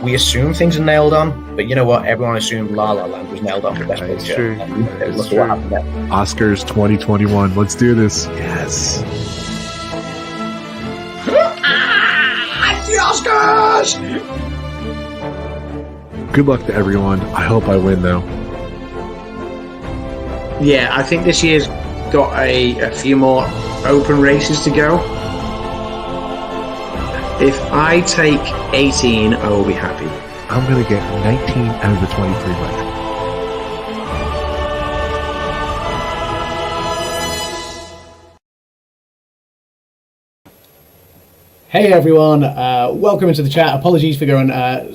we assume things are nailed on, but you know what? Everyone assumed La La Land was nailed on for Best That's Picture. true. And look what happened there. Oscars 2021. Let's do this. Yes. The Oscars! Good luck to everyone. I hope I win, though. Yeah, I think this year's got a few more open races to go. If I take 18, I will be happy. I'm going to get 19 out of the 23 right. Hey everyone, welcome into the chat. Apologies for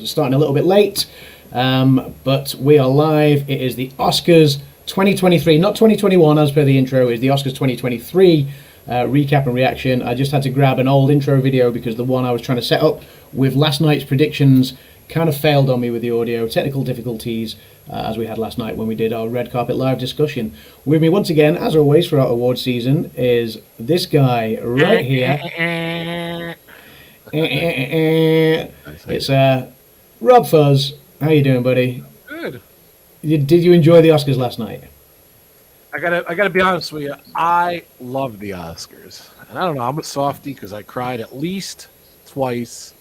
starting a little bit late, but we are live. It is the Oscars 2023, not 2021 as per the intro, is the Oscars 2023 recap and reaction. I just had to grab an old intro video because the one I was trying to set up with last night's predictions kind of failed on me with the audio. Technical difficulties as we had last night when we did our red carpet live discussion. With me once again, as always throughout award season, is this guy right here. It's RobFuz. How you doing, buddy? Good. Did you enjoy the Oscars last night? I gotta be honest with you. I love the Oscars, and I don't know. I'm a softie because I cried at least twice.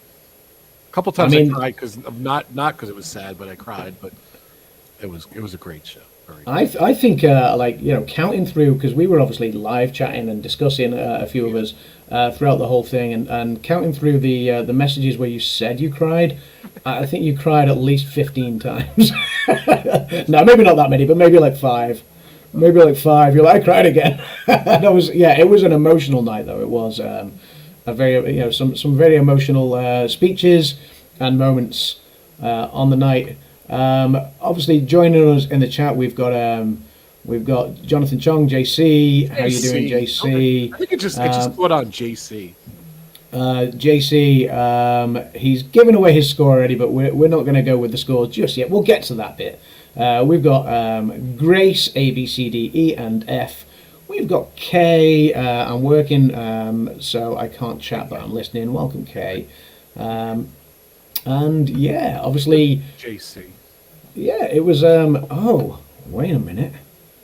A couple times I cried because not because it was sad, but I cried. But it was a great show. I think counting through, because we were obviously live chatting and discussing a few of us throughout the whole thing, and counting through the messages where you said you cried, I think you cried at least 15 times. No, maybe not that many, but maybe like 5. Maybe like 5. You're like, I cried again. It was an emotional night though. It was a very some very emotional speeches and moments on the night. Obviously joining us in the chat we've got Jonathan Chong, JC. How you doing, JC? I think it just put on JC. JC, he's given away his score already, but we're not going to go with the score just yet. We'll get to that bit. We've got Grace, A, B, C, D, E, and F. We've got K. I'm working, so I can't chat, but I'm listening. Welcome, K. And yeah, obviously JC. Yeah, it was oh, wait a minute.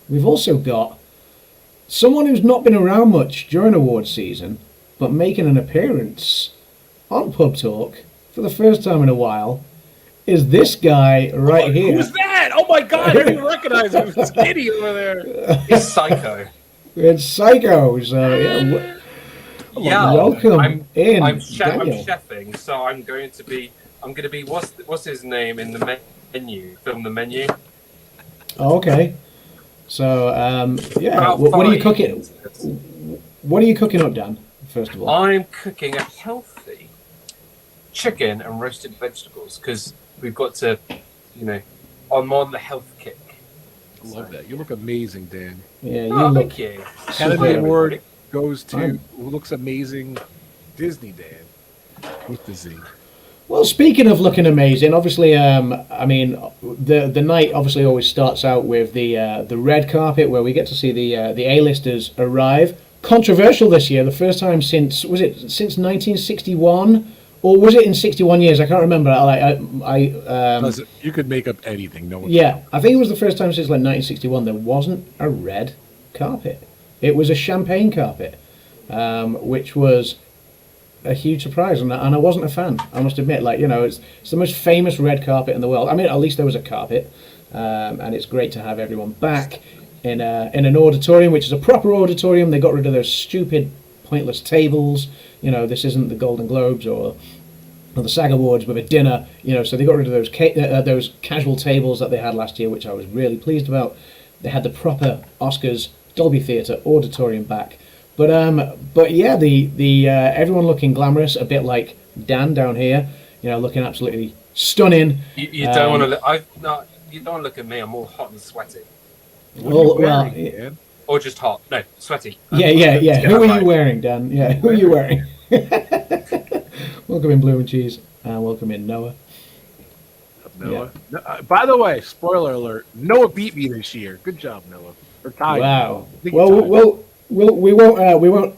We've also got someone who's not been around much during awards season, but making an appearance on Pub Talk for the first time in a while is this guy right here. Who's that? Oh my god, I didn't even recognize him. It's Kitty over there. It's Psycho. It's Psycho, so yeah. Welcome in. I'm chefing, so I'm going to be what's his name in the menu? Film the menu. Oh, okay. So what are you cooking? What are you cooking up, Dan? First of all, I'm cooking a healthy chicken and roasted vegetables because we've got to, I'm on the health kick. I love that. You look amazing, Dan. Yeah, you look. Thank you. Academy Award goes to who looks amazing, DizneyDan with the Z. Well, speaking of looking amazing, obviously, the night obviously always starts out with the red carpet where we get to see the A-listers arrive. Controversial this year, the first time since 1961, or was it in 61 years? I can't remember. You could make up anything. No one. Yeah, I think it was the first time since 1961 there wasn't a red carpet. It was a champagne carpet, which was a huge surprise, and I wasn't a fan. I must admit, it's the most famous red carpet in the world. I mean, at least there was a carpet, and it's great to have everyone back in an auditorium, which is a proper auditorium. They got rid of those stupid, pointless tables. This isn't the Golden Globes or the SAG Awards with a dinner. So they got rid of those casual tables that they had last year, which I was really pleased about. They had the proper Oscars Dolby Theatre auditorium back. But yeah, the everyone looking glamorous, a bit like Dan down here, looking absolutely stunning. You don't want to look. You don't want to look at me. I'm all hot and sweaty. Or just hot. No, sweaty. Yeah. Who are you wearing, Dan? Yeah, who are you wearing? Welcome in, Blue and Cheese, and welcome in, Noah. Noah. Yeah. No, by the way, spoiler alert: Noah beat me this year. Good job, Noah. Or tied. Wow. Well, we won't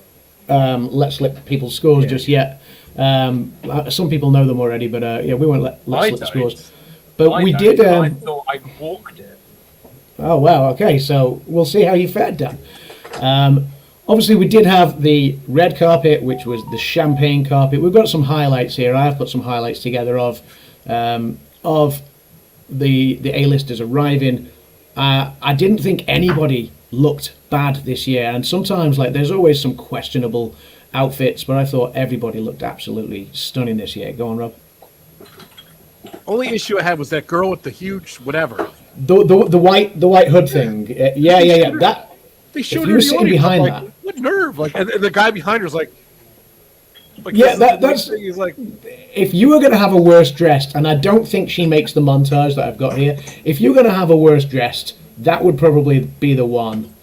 let slip people's scores just yet. Some people know them already, but yeah, we won't let's I let the don't. scores. But I we don't. did. I thought I walked it. Oh wow! Okay, so we'll see how you fared, Dan. Obviously, we did have the red carpet, which was the champagne carpet. We've got some highlights here. I've put some highlights together of the A-listers arriving. I didn't think anybody looked bad this year, and sometimes like there's always some questionable outfits, but I thought everybody looked absolutely stunning this year. Go on, Rob. Only issue I had was that girl with the huge whatever. The white hood thing. Yeah. That They showed if her you were the sitting audience, behind like, that. what nerve! Like, and the guy behind her's like Yeah, that's. he's like, If you were going to have a worse dressed, and I don't think she makes the montage that I've got here, if you're going to have a worse dressed, that would probably be the one.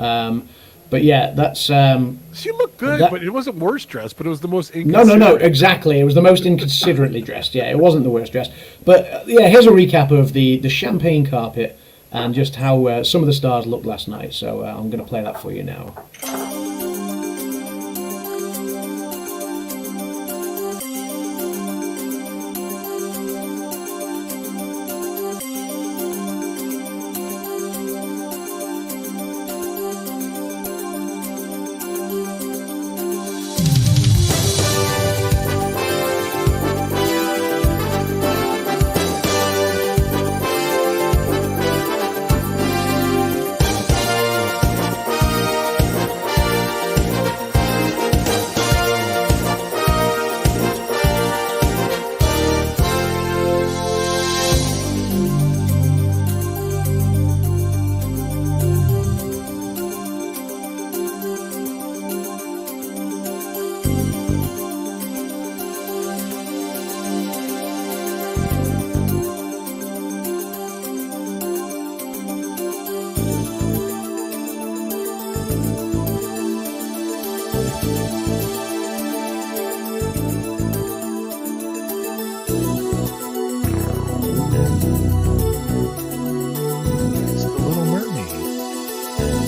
But yeah, that's. she looked good, but it wasn't worse dressed, but it was the most No, inconsiderate. exactly. It was the most inconsiderately dressed. Yeah, it wasn't the worst dressed. But yeah, here's a recap of the champagne carpet and just how some of the stars looked last night. So I'm going to play that for you now. It's the Little Mermaid.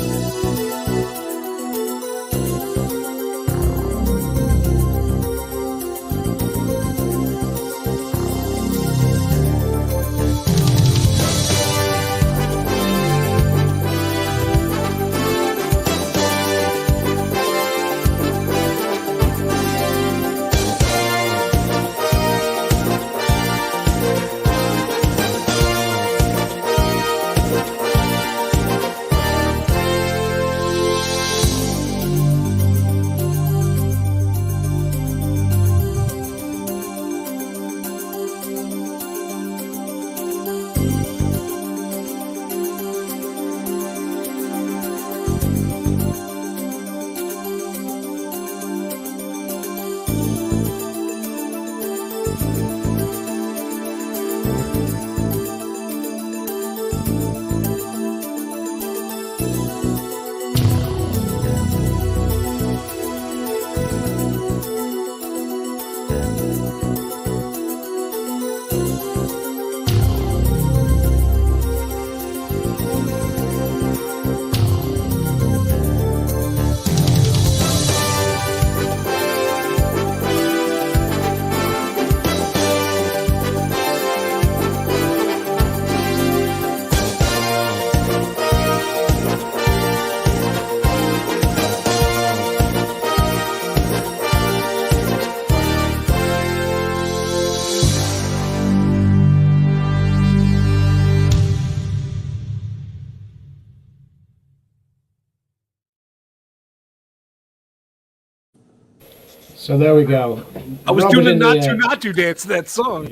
So there we go. I was Rob doing the in Natu dance to that song.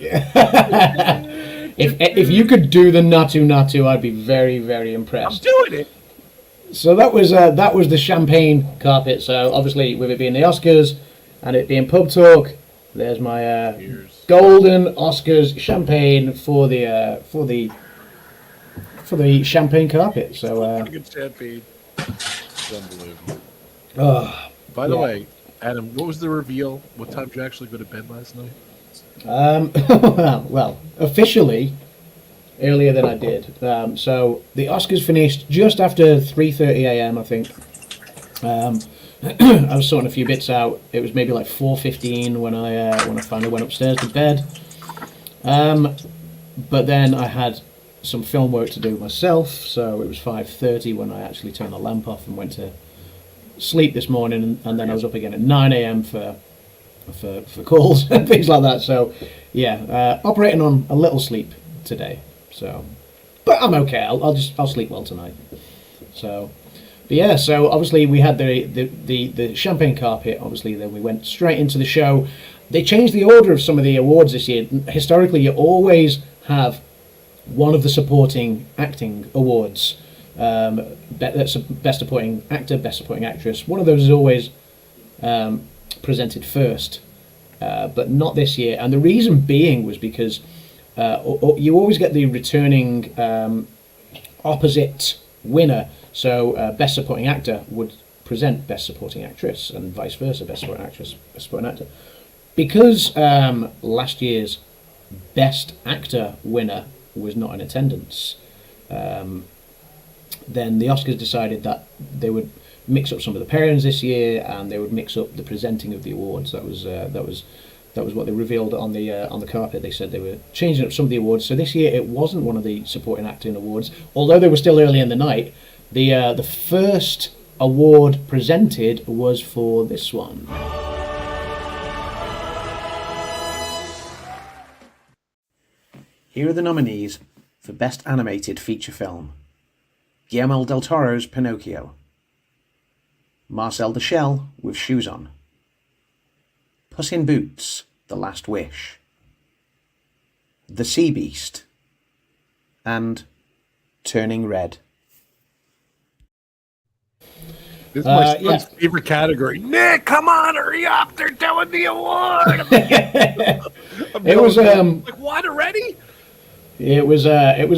If you could do the Natu, I'd be very, very I'm impressed. doing it. So that was the champagne carpet. So obviously, with it being the Oscars and it being pub talk, there's my golden Oscars champagne for the champagne carpet. So Good champagne. It's unbelievable. oh, By the yeah. way, Adam, what was the reveal? What time did you actually go to bed last night? well, officially earlier than I did. So the Oscars finished just after 3:30 a.m. I think. I was sorting a few bits out. It was maybe like 4:15 when I finally went upstairs to bed. But then I had some film work to do myself, so it was 5:30 when I actually turned the lamp off and went to sleep this morning, and then I was up again at 9 a.m. for calls and things like that. So yeah, operating on a little sleep today. So, but I'm okay. I'll sleep well tonight. So, but yeah. So obviously we had the champagne carpet. Obviously, then we went straight into the show. They changed the order of some of the awards this year. Historically, you always have one of the supporting acting awards. That's best supporting actor, best supporting actress. One of those is always presented first, but not this year. And the reason being was because you always get the returning opposite winner. So best supporting actor would present best supporting actress, and vice versa, best supporting actress, best supporting actor. Because last year's best actor winner was not in attendance, then the Oscars decided that they would mix up some of the pairings this year, and they would mix up the presenting of the awards. That was what they revealed on the carpet. They said they were changing up some of the awards. So this year it wasn't one of the supporting acting awards, although they were still early in the night. The first award presented was for this one. Here are the nominees for Best Animated Feature Film: Guillermo del Toro's Pinocchio, Marcel the Shell with Shoes On, Puss in Boots: The Last Wish, The Sea Beast, and Turning Red. This is my son's favorite category. Nick, come on, hurry up! They're doing the award. It was like, what already? It was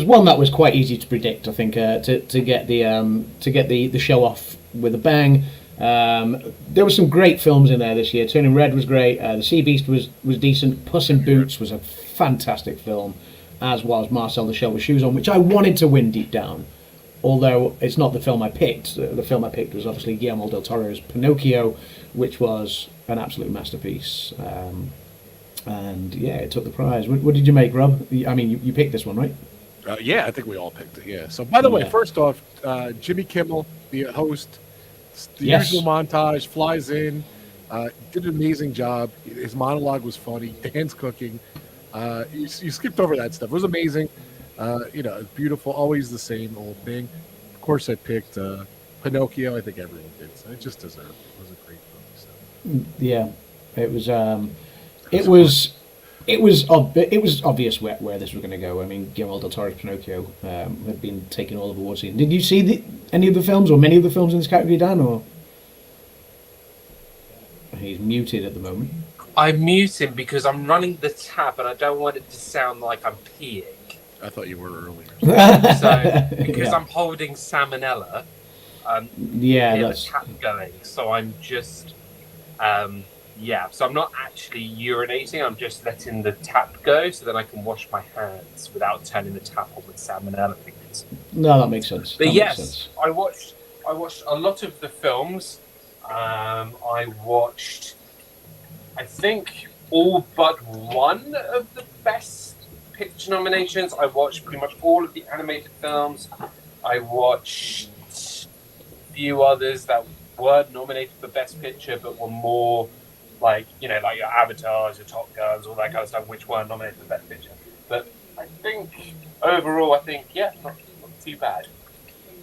one that was quite easy to predict. I think to get the show off with a bang. There were some great films in there this year. Turning Red was great. The Sea Beast was decent. Puss in Boots was a fantastic film, as was Marcel the Shell with Shoes On, which I wanted to win deep down. Although it's not the film I picked. The film I picked was obviously Guillermo del Toro's Pinocchio, which was an absolute masterpiece. And yeah, it took the prize. What did you make, Rob? I mean, you picked this one, right? Yeah, I think we all picked it. Yeah. So, by the way, first off, Jimmy Kimmel, the host, the usual montage, flies in, did an amazing job. His monologue was funny. Dan's cooking. You skipped over that stuff. It was amazing. It's beautiful. Always the same old thing. Of course, I picked Pinocchio. I think everyone did. So it just deserved it. It was a great film. So. Yeah, it was. It was obvious where this was going to go. I mean, Guillermo del Toro's Pinocchio had been taking all of the awards. Did you see any of the films or many of the films in this category, Dan? Or he's muted at the moment. I'm muting because I'm running the tab and I don't want it to sound like I'm peeing. I thought you were earlier. Because I'm holding salmonella. That's the tap going. So I'm just. So I'm not actually urinating, I'm just letting the tap go so that I can wash my hands without turning the tap on with salmonella fingers. No, that makes sense. But I watched a lot of the films. I watched, I think, all but one of the Best Picture nominations. I watched pretty much all of the animated films. I watched a few others that weren't nominated for Best Picture but were more like your Avatars, your Top Guns, all that kind of stuff, which weren't nominated for Best Picture. But I think overall, not too bad.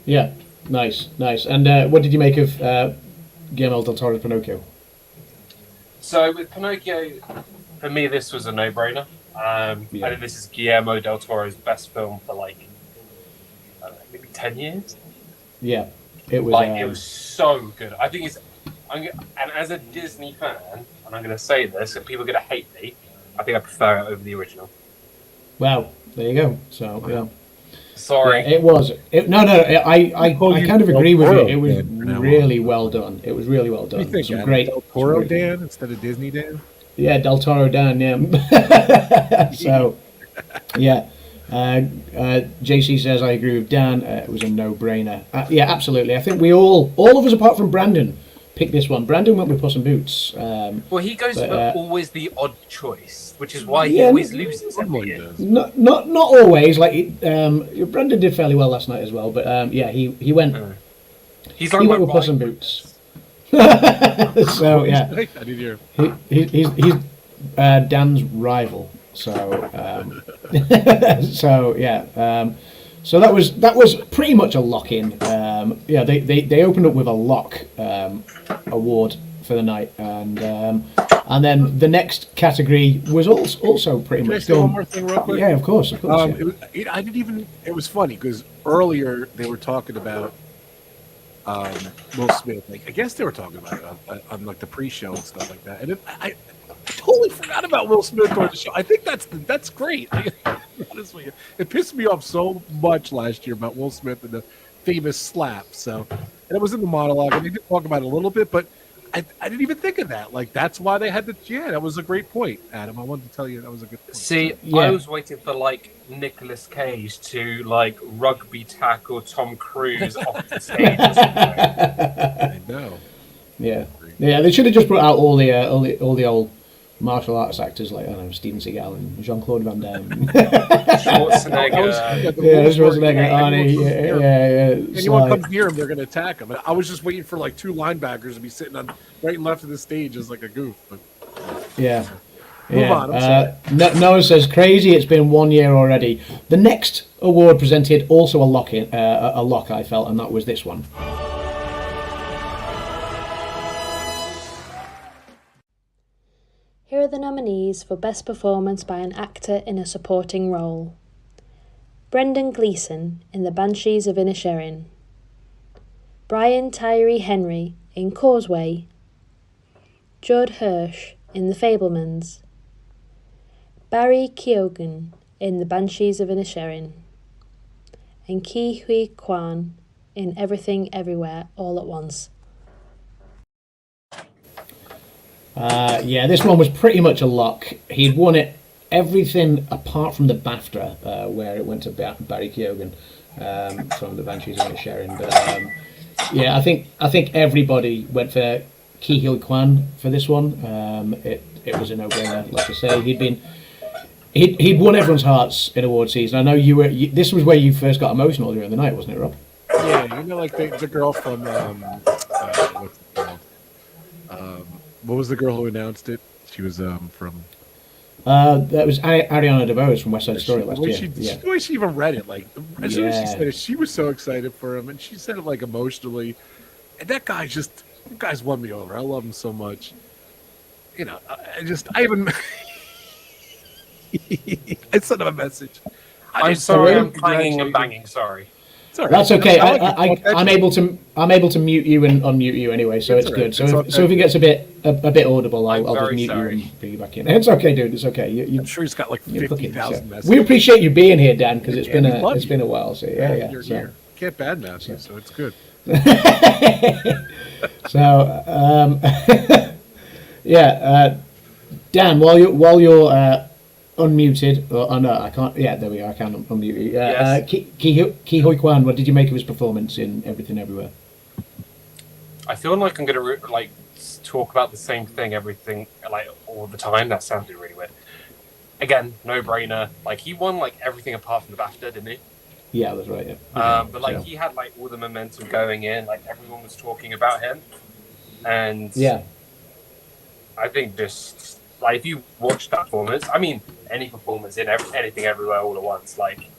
Yeah, nice. And what did you make of Guillermo del Toro's Pinocchio? So with Pinocchio, for me, this was a no-brainer. I think this is Guillermo del Toro's best film for maybe 10 years. Yeah, it was. It was so good. I think and as a Disney fan, and I'm going to say this, and people are going to hate me, I think I prefer it over the original. Wow, there you go. So yeah. Sorry. Yeah, it was. I kind of agree with you. It was really well done. It was really well done. You think some great Del Toro Dan instead of DizneyDan? Yeah, Del Toro Dan. Yeah. So, yeah. JC says I agree with Dan. It was a no-brainer. Yeah, absolutely. I think we all of us apart from Brandon, pick this one. Brandon went with Puss in Boots. Well, he goes but, for always the odd choice, which is why he yeah, always loses every year. Not always. Like Brandon did fairly well last night as well. But yeah, he went. He's he like went with Puss in Boots. So yeah, I didn't hear. he's Dan's rival. So so yeah. So that was pretty much a lock-in. Yeah, they opened up with a lock award for the night, and then the next category was also pretty Can I much say one done. more thing real quick? Yeah, of course. Yeah. I didn't even. It was funny because earlier they were talking about Will Smith. Like I guess they were talking about it on like the pre-show and stuff like that. And I totally forgot about Will Smith during the show. I think that's great. Honestly, it pissed me off so much last year about Will Smith and the famous slap. So, and it was in the monologue, and they did talk about it a little bit, but I didn't even think of that. Like that's why they had the that was a great point, Adam. I wanted to tell you that was a good point. See, Yeah. I was waiting for like Nicolas Cage to like rugby tackle Tom Cruise off the stage. Or something. I know. Yeah, they should have just brought out all the old martial arts actors like I don't know Steven Seagal and Jean-Claude Van Damme. Schwarzenegger. Schwarzenegger, Arnie. Yeah. Anyone comes near him, they're going to attack him. And I was just waiting for like two linebackers to be sitting on right and left of the stage as like a goof. But Yeah. Move on, I'm sorry. Noah says, crazy, it's been 1 year already. The next award presented also a lock, I felt, and that was this one. Here are the nominees for Best Performance by an Actor in a Supporting Role. Brendan Gleeson in The Banshees of Inisherin. Brian Tyree Henry in Causeway. Judd Hirsch in The Fabelmans. Barry Keoghan in The Banshees of Inisherin. And Ke Huy Quan in Everything Everywhere All at Once. Yeah, this one was pretty much a lock. He'd won it everything apart from the BAFTA, where it went to Barry Keoghan from The Banshees of Inisherin. But yeah, I think everybody went for Ke Huy Quan for this one. It was a no-brainer. Like I say, he'd won everyone's hearts in award season. I know you were. This was where you first got emotional during the night, wasn't it, Rob? Yeah, you know, like the girl from what's it called? What was the girl who announced it? She was from. That was Ariana DeBose from West Side Story last year. The way she even read it, like as soon as she said it, she was so excited for him, and she said it like emotionally. And that guy's won me over. I love him so much. You know, I even I sent him a message. I'm sorry, I'm clanging and banging. Sorry. Right. That's okay. I'm able to mute you and unmute you anyway, so it's good. So if it gets a bit audible, I'll just mute you and bring you back in. It's okay, dude. It's okay. I'm sure he's got like 50,000 messages. We appreciate you being here, Dan, because it's been a while. So yeah. You're here. Can't badmouth you, so it's good. So yeah, Dan, while you're unmuted. Oh no, I can't. Yeah, there we are. I can't unmute you. Yes. Ke Huy Quan, what did you make of his performance in Everything Everywhere? I feel like I'm going to talk about the same thing, everything like all the time. That sounded really weird. Again, no brainer. Like he won like everything apart from the BAFTA, didn't he? Yeah, that's right. Yeah. But like he had like all the momentum going in. Like everyone was talking about him, and yeah, I think just like if you watch that performance, I mean any performance in Anything Everywhere All at Once, like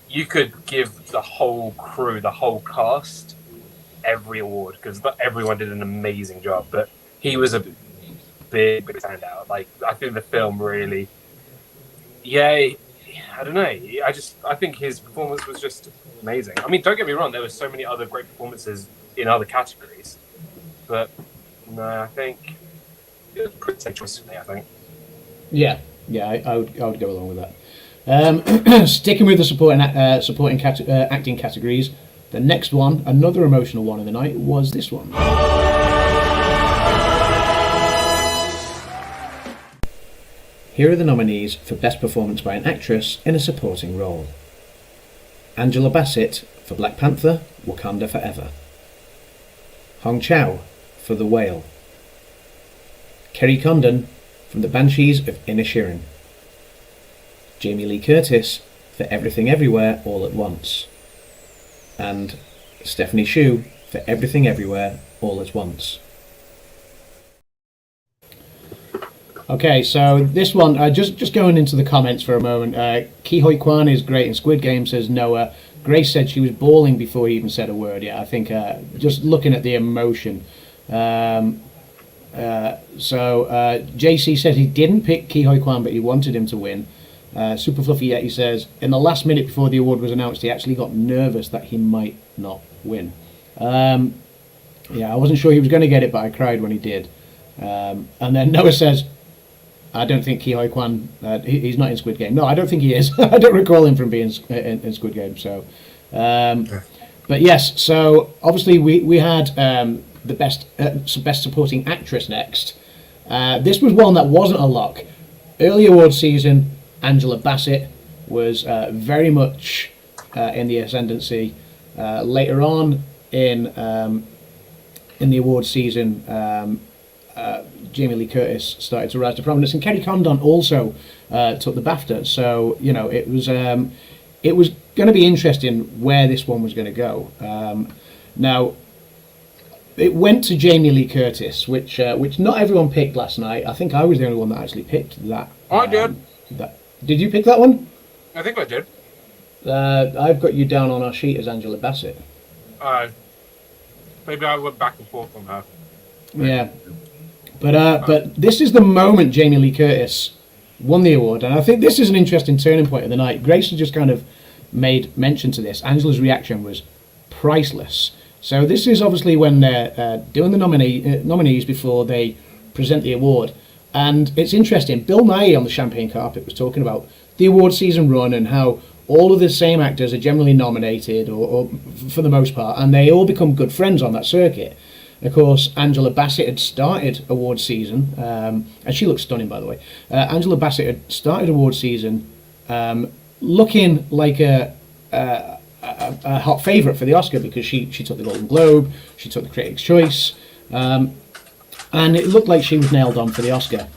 you could give the whole crew, the whole cast, every award because everyone did an amazing job. But he was a big standout. Like I think the film really, I don't know. I think his performance was just amazing. I mean, don't get me wrong, there were so many other great performances in other categories, but no, I think it was pretty safe choice for me. I think. Yeah, I would go along with that. Sticking with the supporting acting categories, the next one, another emotional one of the night, was this one. Here are the nominees for Best Performance by an Actress in a Supporting Role. Angela Bassett for Black Panther, Wakanda Forever. Hong Chow for The Whale. Kerry Condon from The Banshees of Inisherin. Jamie Lee Curtis for Everything Everywhere All at Once. And Stephanie Hsu for Everything Everywhere All at Once. Okay, so this one, just going into the comments for a moment. Ki Hoi Kwan is great in Squid Game, says Noah. Grace said she was bawling before he even said a word. Yeah, I think just looking at the emotion. JC said he didn't pick Ki Hoi Kwan, but he wanted him to win. Super Fluffy Yeti says, in the last minute before the award was announced, he actually got nervous that he might not win. I wasn't sure he was going to get it, but I cried when he did. And then Noah says, I don't think Ki Hoi Kwan, he's not in Squid Game. No, I don't think he is. I don't recall him from being in Squid Game. So, but yes, so obviously we had the best supporting actress next. This was one that wasn't a lock. Early award season, Angela Bassett was very much in the ascendancy. Later on in the award season, Jamie Lee Curtis started to rise to prominence, and Kerry Condon also took the BAFTA. So it was going to be interesting where this one was going to go. Now, it went to Jamie Lee Curtis, which not everyone picked last night. I think I was the only one that actually picked that. I did. Did you pick that one? I think I did. I've got you down on our sheet as Angela Bassett. Maybe I went back and forth on her. Yeah. But this is the moment Jamie Lee Curtis won the award, and I think this is an interesting turning point of the night. Grace has just kind of made mention to this. Angela's reaction was priceless. So this is obviously when they're doing the nominees before they present the award. And it's interesting, Bill Nighy on the champagne carpet was talking about the award season run and how all of the same actors are generally nominated, or for the most part, and they all become good friends on that circuit. Of course, Angela Bassett had started award season, and she looks stunning, by the way. Angela Bassett had started award season looking like a hot favourite for the Oscar, because she took the Golden Globe, she took the Critics' Choice, and it looked like she was nailed on for the Oscar.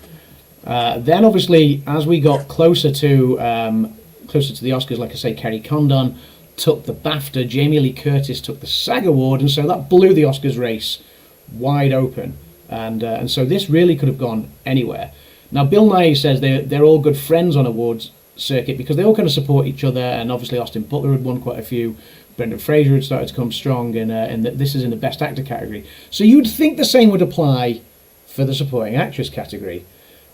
Then, obviously, as we got closer to the Oscars, like I say, Kerry Condon took the BAFTA, Jamie Lee Curtis took the SAG Award, and so that blew the Oscars race wide open. And so this really could have gone anywhere. Now, Bill Nighy says they're all good friends on awards circuit because they all kind of support each other, and obviously Austin Butler had won quite a few. Brendan Fraser had started to come strong, and this is in the Best Actor category. So you'd think the same would apply for the Supporting Actress category.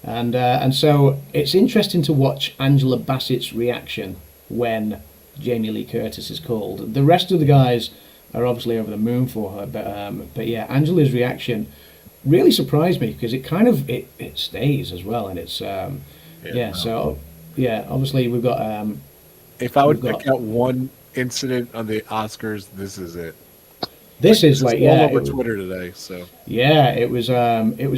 And so it's interesting to watch Angela Bassett's reaction when Jamie Lee Curtis is called. The rest of the guys are obviously over the moon for her, but yeah, Angela's reaction really surprised me because it kind of it stays as well, and it's So yeah, obviously we've got. If I would pick out one incident on the Oscars, this is it. This is all over Twitter today. So yeah, it was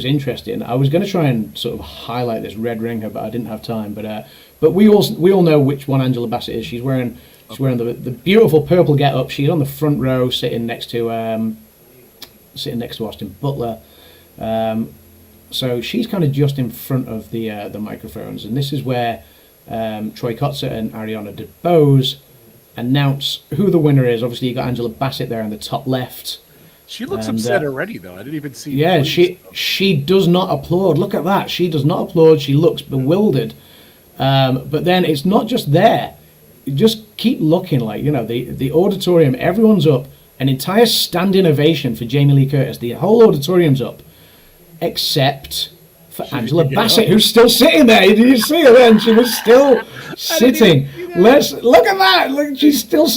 interesting. I was going to try and sort of highlight this red ringer, but I didn't have time. But we all know which one Angela Bassett is. She's wearing the beautiful purple get-up. She's on the front row, sitting next to Austin Butler. So she's kind of just in front of the microphones, and this is where Troy Kotzer and Ariana DeBose announce who the winner is. Obviously, you got Angela Bassett there in the top left. She looks upset already, though. I didn't even see. Yeah, she does not applaud. Look at that. She does not applaud. She looks bewildered. But then it's not just there. You just keep looking, like, the auditorium. Everyone's up. An entire standing ovation for Jamie Lee Curtis. The whole auditorium's up, except for Angela Bassett, who's still sitting there. Did you see her then? She was still sitting. Let's look at that. Look, she's still.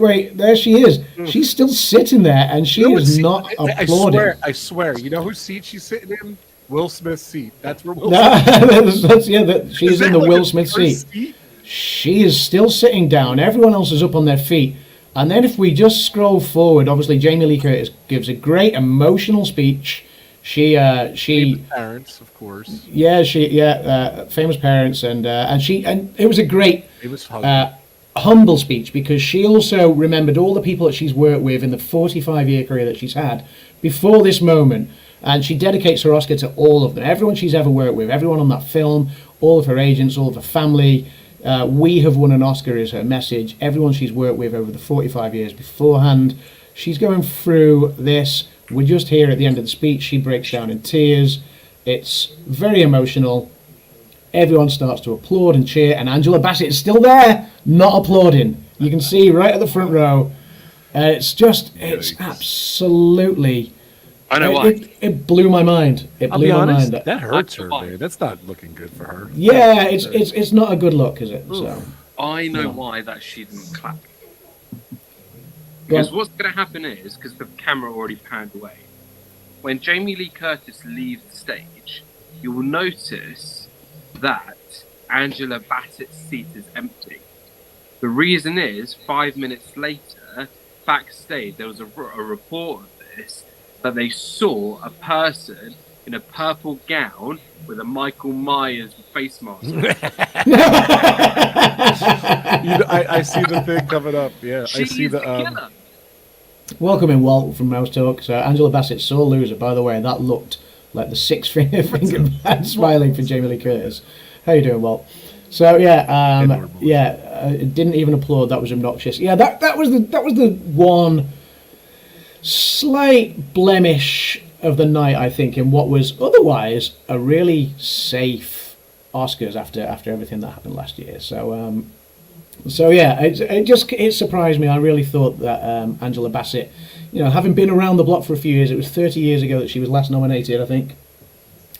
Wait. There she is. She's still sitting there, and she is not applauding. I swear. You know whose seat she's sitting in? Will Smith's seat. That's where Will Smith. She's in the Will Smith seat. She is still sitting down. Everyone else is up on their feet. And then if we just scroll forward, obviously Jamie Lee Curtis gives a great emotional speech. She famous parents, of course. Yeah, famous parents, and it was a great. It was humble speech, because she also remembered all the people that she's worked with in the 45-year career that she's had before this moment, and she dedicates her Oscar to all of them, everyone she's ever worked with, everyone on that film, all of her agents, all of her family. We have won an Oscar is her message. Everyone she's worked with over the 45 years beforehand. She's going through this. We're just here at the end of the speech. She breaks down in tears. It's very emotional. Everyone starts to applaud and cheer, and Angela Bassett is still there, not applauding. You can see right at the front row. It's absolutely... I know why. It blew my mind. I'll be honest, that hurts her, dude. That's not looking good for her. Yeah, it's not a good look, is it? So I know why that she didn't clap. Because what's going to happen is, because the camera already panned away, when Jamie Lee Curtis leaves the stage, you will notice that Angela Bassett's seat is empty. The reason is, 5 minutes later, backstage, there was a report of this, that they saw a person in a purple gown with a Michael Myers face mask. I see the thing coming up. Yeah, I see the. Killer. Welcome in, Walt, from Mouse Talk. So Angela Bassett, sore loser. By the way, that looked like the six-finger man smiling for Jamie Lee Curtis. How you doing, Walt? So didn't even applaud. That was obnoxious. Yeah, that was the one slight blemish of the night, I think, in what was otherwise a really safe Oscars after everything that happened last year. So it surprised me. I really thought that Angela Bassett, having been around the block for a few years, it was 30 years ago that she was last nominated, I think.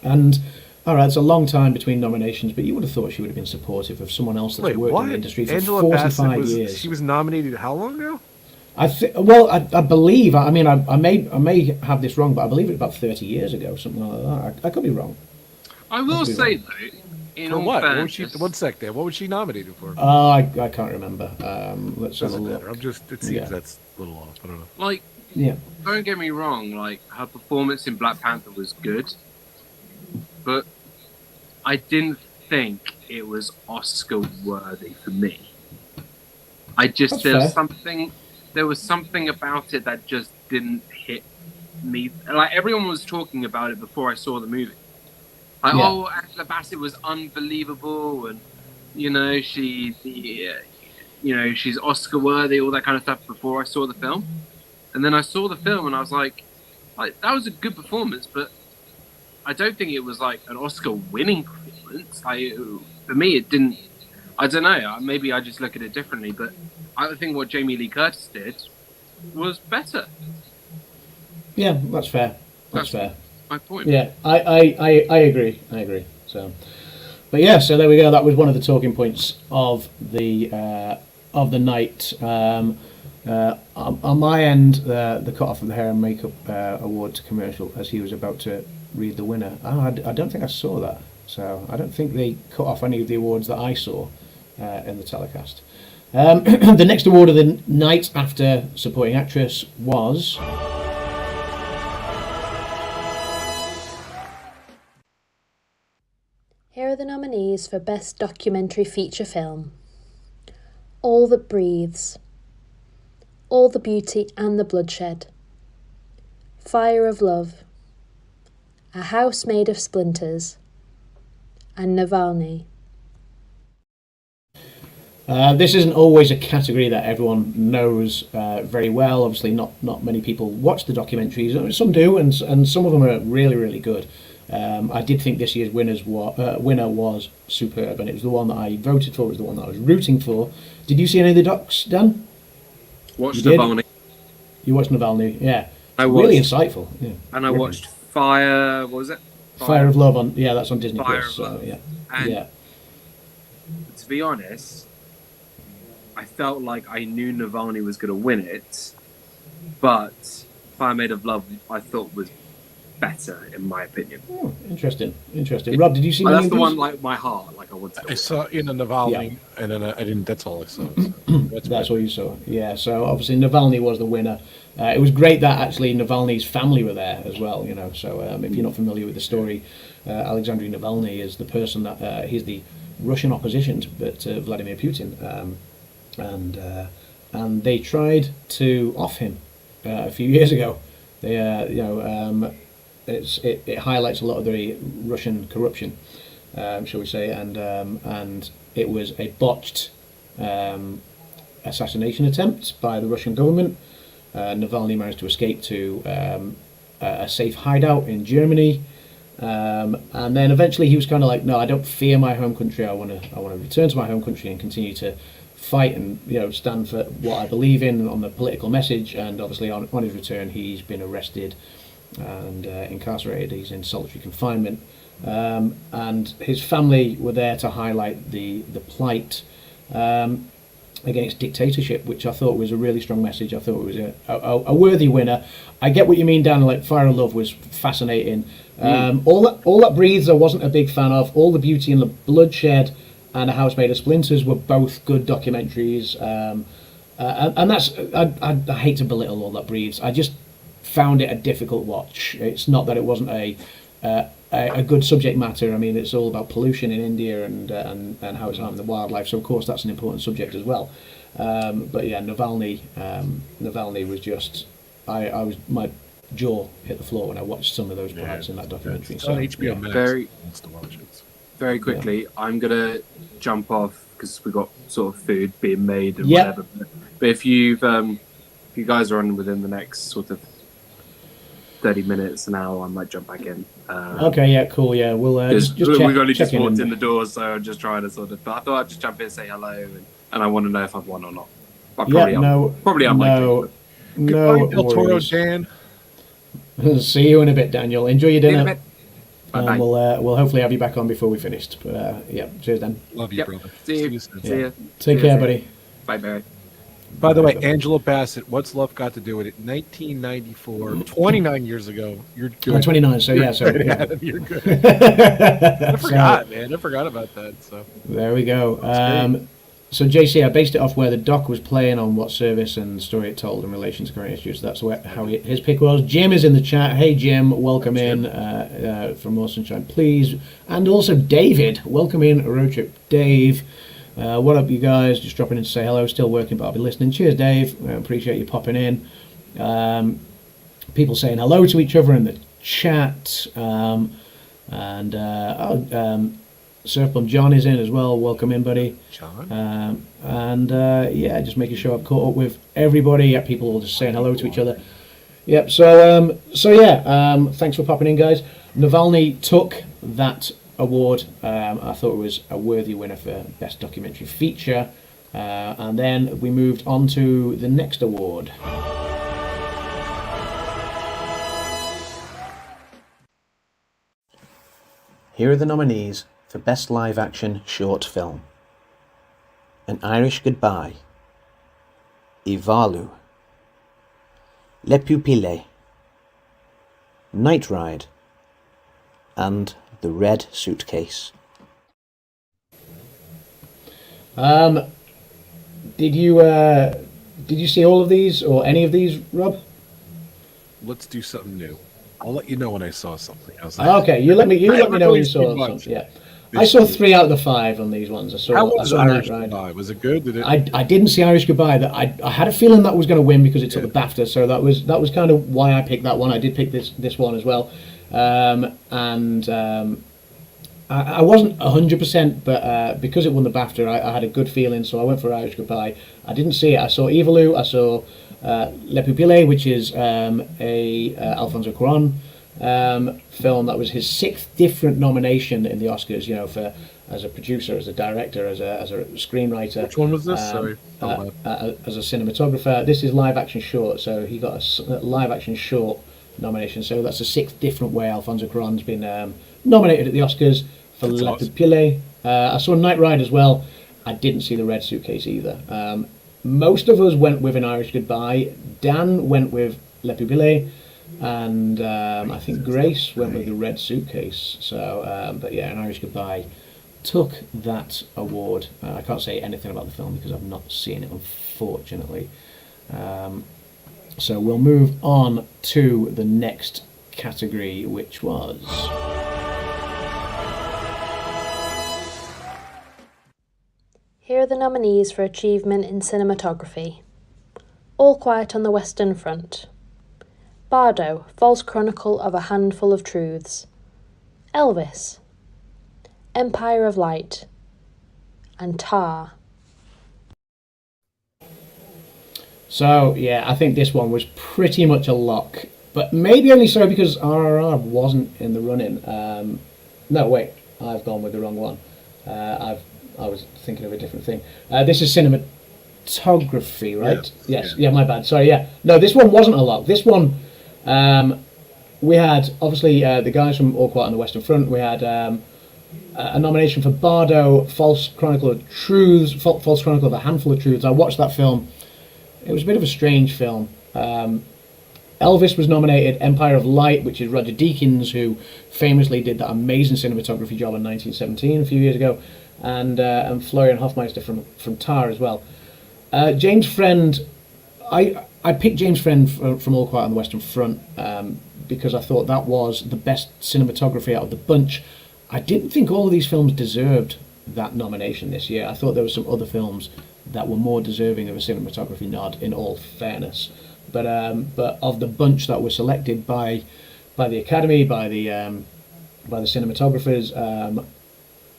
And all right, it's a long time between nominations, but you would have thought she would have been supportive of someone else that's worked in the industry for Angela 45 years. She was nominated how long ago? I believe. I mean, I may have this wrong, but I believe it's about 30 years ago, something like that. I could be wrong. I will say though, in all what? fairness, One sec there. What was she nominated for? I can't remember. Let's have a Doesn't look. matter. It seems that's a little off. I don't know. like, don't get me wrong. Like, her performance in Black Panther was good, but I didn't think it was Oscar worthy for me. There was something about it that just didn't hit me. Like, everyone was talking about it before I saw the movie. Like, Angela Bassett was unbelievable, and she's Oscar worthy, all that kind of stuff before I saw the film. And then I saw the film, and I was like that was a good performance, but I don't think it was like an Oscar-winning performance. For me, it didn't. I don't know. Maybe I just look at it differently, but I think what Jamie Lee Curtis did was better. Yeah, that's fair. That's fair. My point. Yeah, I agree. So, but yeah, so there we go. That was one of the talking points of the night. On my end, the cut off of the hair and makeup awards commercial as he was about to read the winner. I don't think I saw that. So I don't think they cut off any of the awards that I saw in the telecast. The next award of the night after supporting actress was... Here are the nominees for Best Documentary Feature Film. All That Breathes, All the Beauty and the Bloodshed, Fire of Love, A House Made of Splinters, and Navalny. This isn't always a category that everyone knows very well. Obviously, not many people watch the documentaries. Some do, and some of them are really, really good. I did think this year's winner was superb, and it was the one that I voted for. It was the one that I was rooting for. Did you see any of the docs, Dan? Watched Navalny. You watched Navalny, yeah. Really insightful. Yeah. And I watched Fire. What was it? Fire of Love on. Yeah, that's on Disney Fire Plus. of Love. Yeah. And yeah. To be honest, I felt like I knew Navalny was going to win it, but Fire Made of Love I thought was better, in my opinion. Oh, interesting. Rob, did you see? That's the one, like my heart, like I wanted. I saw Navalny, and then I didn't. That's all I saw. So that's all you saw. Yeah. So obviously Navalny was the winner. It was great that actually Navalny's family were there as well. So if you're not familiar with the story, Alexei Navalny is the person that he's the Russian opposition to Vladimir Putin. and they tried to off him a few years ago. They, it highlights a lot of the Russian corruption, shall we say, and it was a botched assassination attempt by the Russian government. Navalny managed to escape to a safe hideout in Germany, and then eventually he was kind of like, no, I don't fear my home country. I want to return to my home country and continue to fight and stand for what I believe in on the political message. And obviously on his return he's been arrested and incarcerated. He's in solitary confinement, and his family were there to highlight the plight against dictatorship, which I thought was a really strong message. I thought it was a worthy winner. I get what you mean, Dan. Like Fire of Love was fascinating. All that breathes I wasn't a big fan of. All the Beauty and the Bloodshed and A House Made of Splinters were both good documentaries, and that's I hate to belittle All That Breathes. I just found it a difficult watch. It's not that it wasn't a good subject matter. I mean, it's all about pollution in India and how it's harming the wildlife. So of course that's an important subject as well. But yeah, Navalny was just my jaw hit the floor when I watched some of those parts in that documentary. It's on HBO Max. Very quickly, I'm gonna jump off because we've got sort of food being made and whatever. But if you guys are on within the next sort of 30 minutes, an hour, I might jump back in. Okay, yeah, cool, yeah. We'll just check, we've only just check walked in the door, so I'm just trying to sort of. But I thought I'd just jump in and say hello, and I want to know if I've won or not. But probably unlikely. No Del Toro, worries. Dan. See you in a bit, Daniel. Enjoy your dinner. Bye-bye. We'll hopefully have you back on before we finished. But yeah, cheers, Dan. Love you, brother. See you. soon. See you. Take care, buddy. Bye, Barry. By the way, Angela Bassett, what's love got to do with it? 1994, 29 years ago. You're good. I'm 29, so yeah, so Right, yeah. Adam, you're good. I forgot, man. I forgot about that. So There we go. So JC, I based it off where the doc was playing on what service and story it told in relation to current issues. That's how his pick was. Jim is in the chat. Hey Jim, welcome in from More Sunshine, please. And also David, welcome in Road Trip. Dave, what up you guys? Just dropping in to say hello. Still working, but I'll be listening. Cheers, Dave. I appreciate you popping in. People saying hello to each other in the chat. Surfbomb John is in as well. Welcome in, buddy. John. Yeah, just making sure I've caught up with everybody. Yeah, people all just saying hello to each other. Yep. So thanks for popping in, guys. Navalny took that award. I thought it was a worthy winner for Best Documentary Feature. And then we moved on to the next award. Here are the nominees for Best Live Action Short Film: An Irish Goodbye, Ivalu, Le Pupille, Night Ride, and The Red Suitcase. Did you see all of these or any of these, Rob? Let's do something new. I'll let you know when I saw something. Okay, you let me know when you saw something. Yeah. I saw 3 out of the 5 on these ones. How was Irish Night Ride. Goodbye? Was it good? I didn't see Irish Goodbye. That I had a feeling that was going to win because it took the BAFTA, so that was kind of why I picked that one. I did pick this one as well, I wasn't 100%, but because it won the BAFTA, I had a good feeling, so I went for Irish Goodbye. I didn't see it. I saw Ivalu. I saw Le Pupille, which is a Alfonso Cuarón film. That was his 6th different nomination in the Oscars. You know, for as a producer, as a director, as a screenwriter. Which one was this? Sorry. As a cinematographer. This is live action short, so he got a live action short nomination. So that's the 6th different way Alfonso Cuarón's been nominated at the Oscars for Le Pupille. I saw Night Ride as well. I didn't see The Red Suitcase either. Most of us went with An Irish Goodbye. Dan went with Le Pupille, and I think Grace went with The Red Suitcase. So, but yeah, An Irish Goodbye took that award. I can't say anything about the film because I've not seen it, unfortunately. So we'll move on to the next category, which was... Here are the the nominees for achievement in cinematography. All Quiet on the Western Front. Bardo, False Chronicle of a Handful of Truths. Elvis. Empire of Light. And Tar. So, yeah, I think this one was pretty much a lock. But maybe only so because RRR wasn't in the running. No, wait, I've gone with the wrong one. I was thinking of a different thing. This is cinematography, right? Yeah. Yes. Yeah, my bad. Sorry, yeah. No, this one wasn't a lock. This one, we had, obviously, the guys from All Quiet on the Western Front. We had a nomination for Bardo, False Chronicle of Truths, False Chronicle of a Handful of Truths. I watched that film. It was a bit of a strange film. Elvis was nominated, Empire of Light, which is Roger Deakins, who famously did that amazing cinematography job in 1917, a few years ago, and Florian Hofmeister from Tar as well. James Friend, I picked James Friend from All Quiet on the Western Front because I thought that was the best cinematography out of the bunch. I didn't think all of these films deserved that nomination this year. I thought there were some other films that were more deserving of a cinematography nod, in all fairness. But of the bunch that were selected by the Academy, by the cinematographers,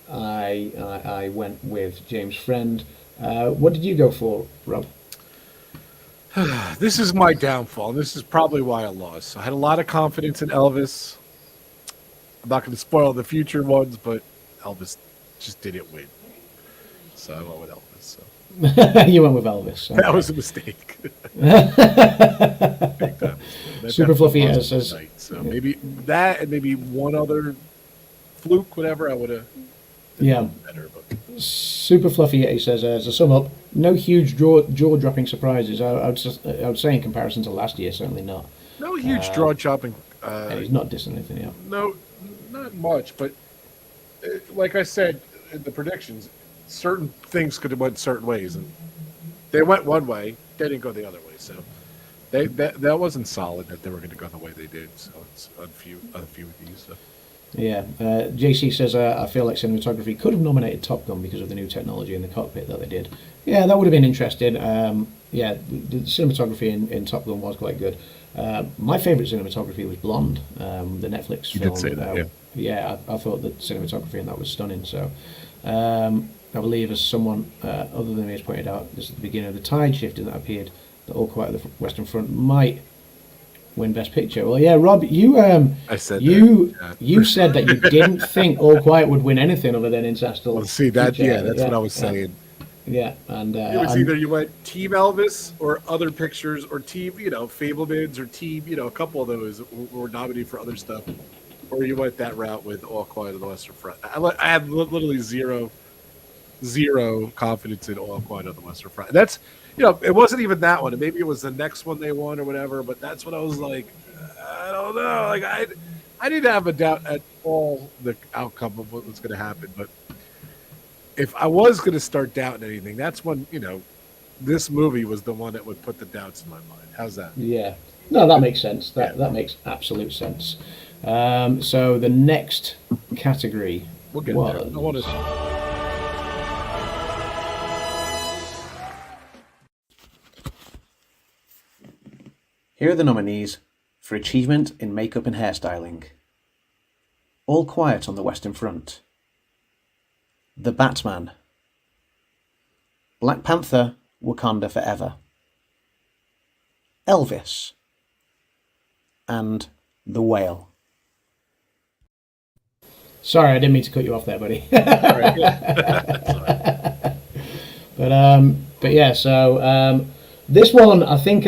I went with James Friend. What did you go for, Rob? This is my downfall. This is probably why I lost. I had a lot of confidence in Elvis. I'm not going to spoil the future ones, but Elvis just didn't win. So I went with Elvis. So. You went with Elvis. Okay. That was a mistake. Super Fluffy says. So maybe that and maybe one other fluke, whatever, I would have done better. But. Super Fluffy, he says, as a sum up, no huge jaw-dropping surprises. I would say in comparison to last year, certainly not. No huge jaw-dropping. And he's not dissing anything else. No, not much. But like I said in the predictions, certain things could have went certain ways, and they went one way. They didn't go the other way. So that wasn't solid that they were going to go the way they did. So it's a few of these. So. Yeah, JC says, I feel like cinematography could have nominated Top Gun because of the new technology in the cockpit that they did. Yeah, that would have been interesting. Yeah, the cinematography in Top Gun was quite good. My favourite cinematography was Blonde, the Netflix film. You did say that, yeah, I thought the cinematography in that was stunning. So I believe, as someone other than me has pointed out, this is the beginning of the tide shifting that appeared that All Quiet on the Western Front might win Best Picture. Well, yeah, Rob, you said that you didn't think All Quiet would win anything other than Interstellar. Well, see that? Yeah, that's what I was saying. Yeah, and it was either you went Team Elvis or Other Pictures or Team, Fablemans or Team, a couple of those were nominated for other stuff, or you went that route with All Quiet on the Western Front. I had literally zero confidence in All Quiet on the Western Front. And that's. It wasn't even that one. Maybe it was the next one they won or whatever, but that's what I was like, I don't know. Like, I didn't have a doubt at all the outcome of what was going to happen. But if I was going to start doubting anything, that's when, this movie was the one that would put the doubts in my mind. How's that? Yeah. No, that makes sense. That makes absolute sense. So the next category we'll get there. I want to... Here are the nominees for achievement in makeup and hairstyling. All Quiet on the Western Front. The Batman. Black Panther, Wakanda Forever. Elvis. And The Whale. Sorry, I didn't mean to cut you off there, buddy. But yeah, so this one, I think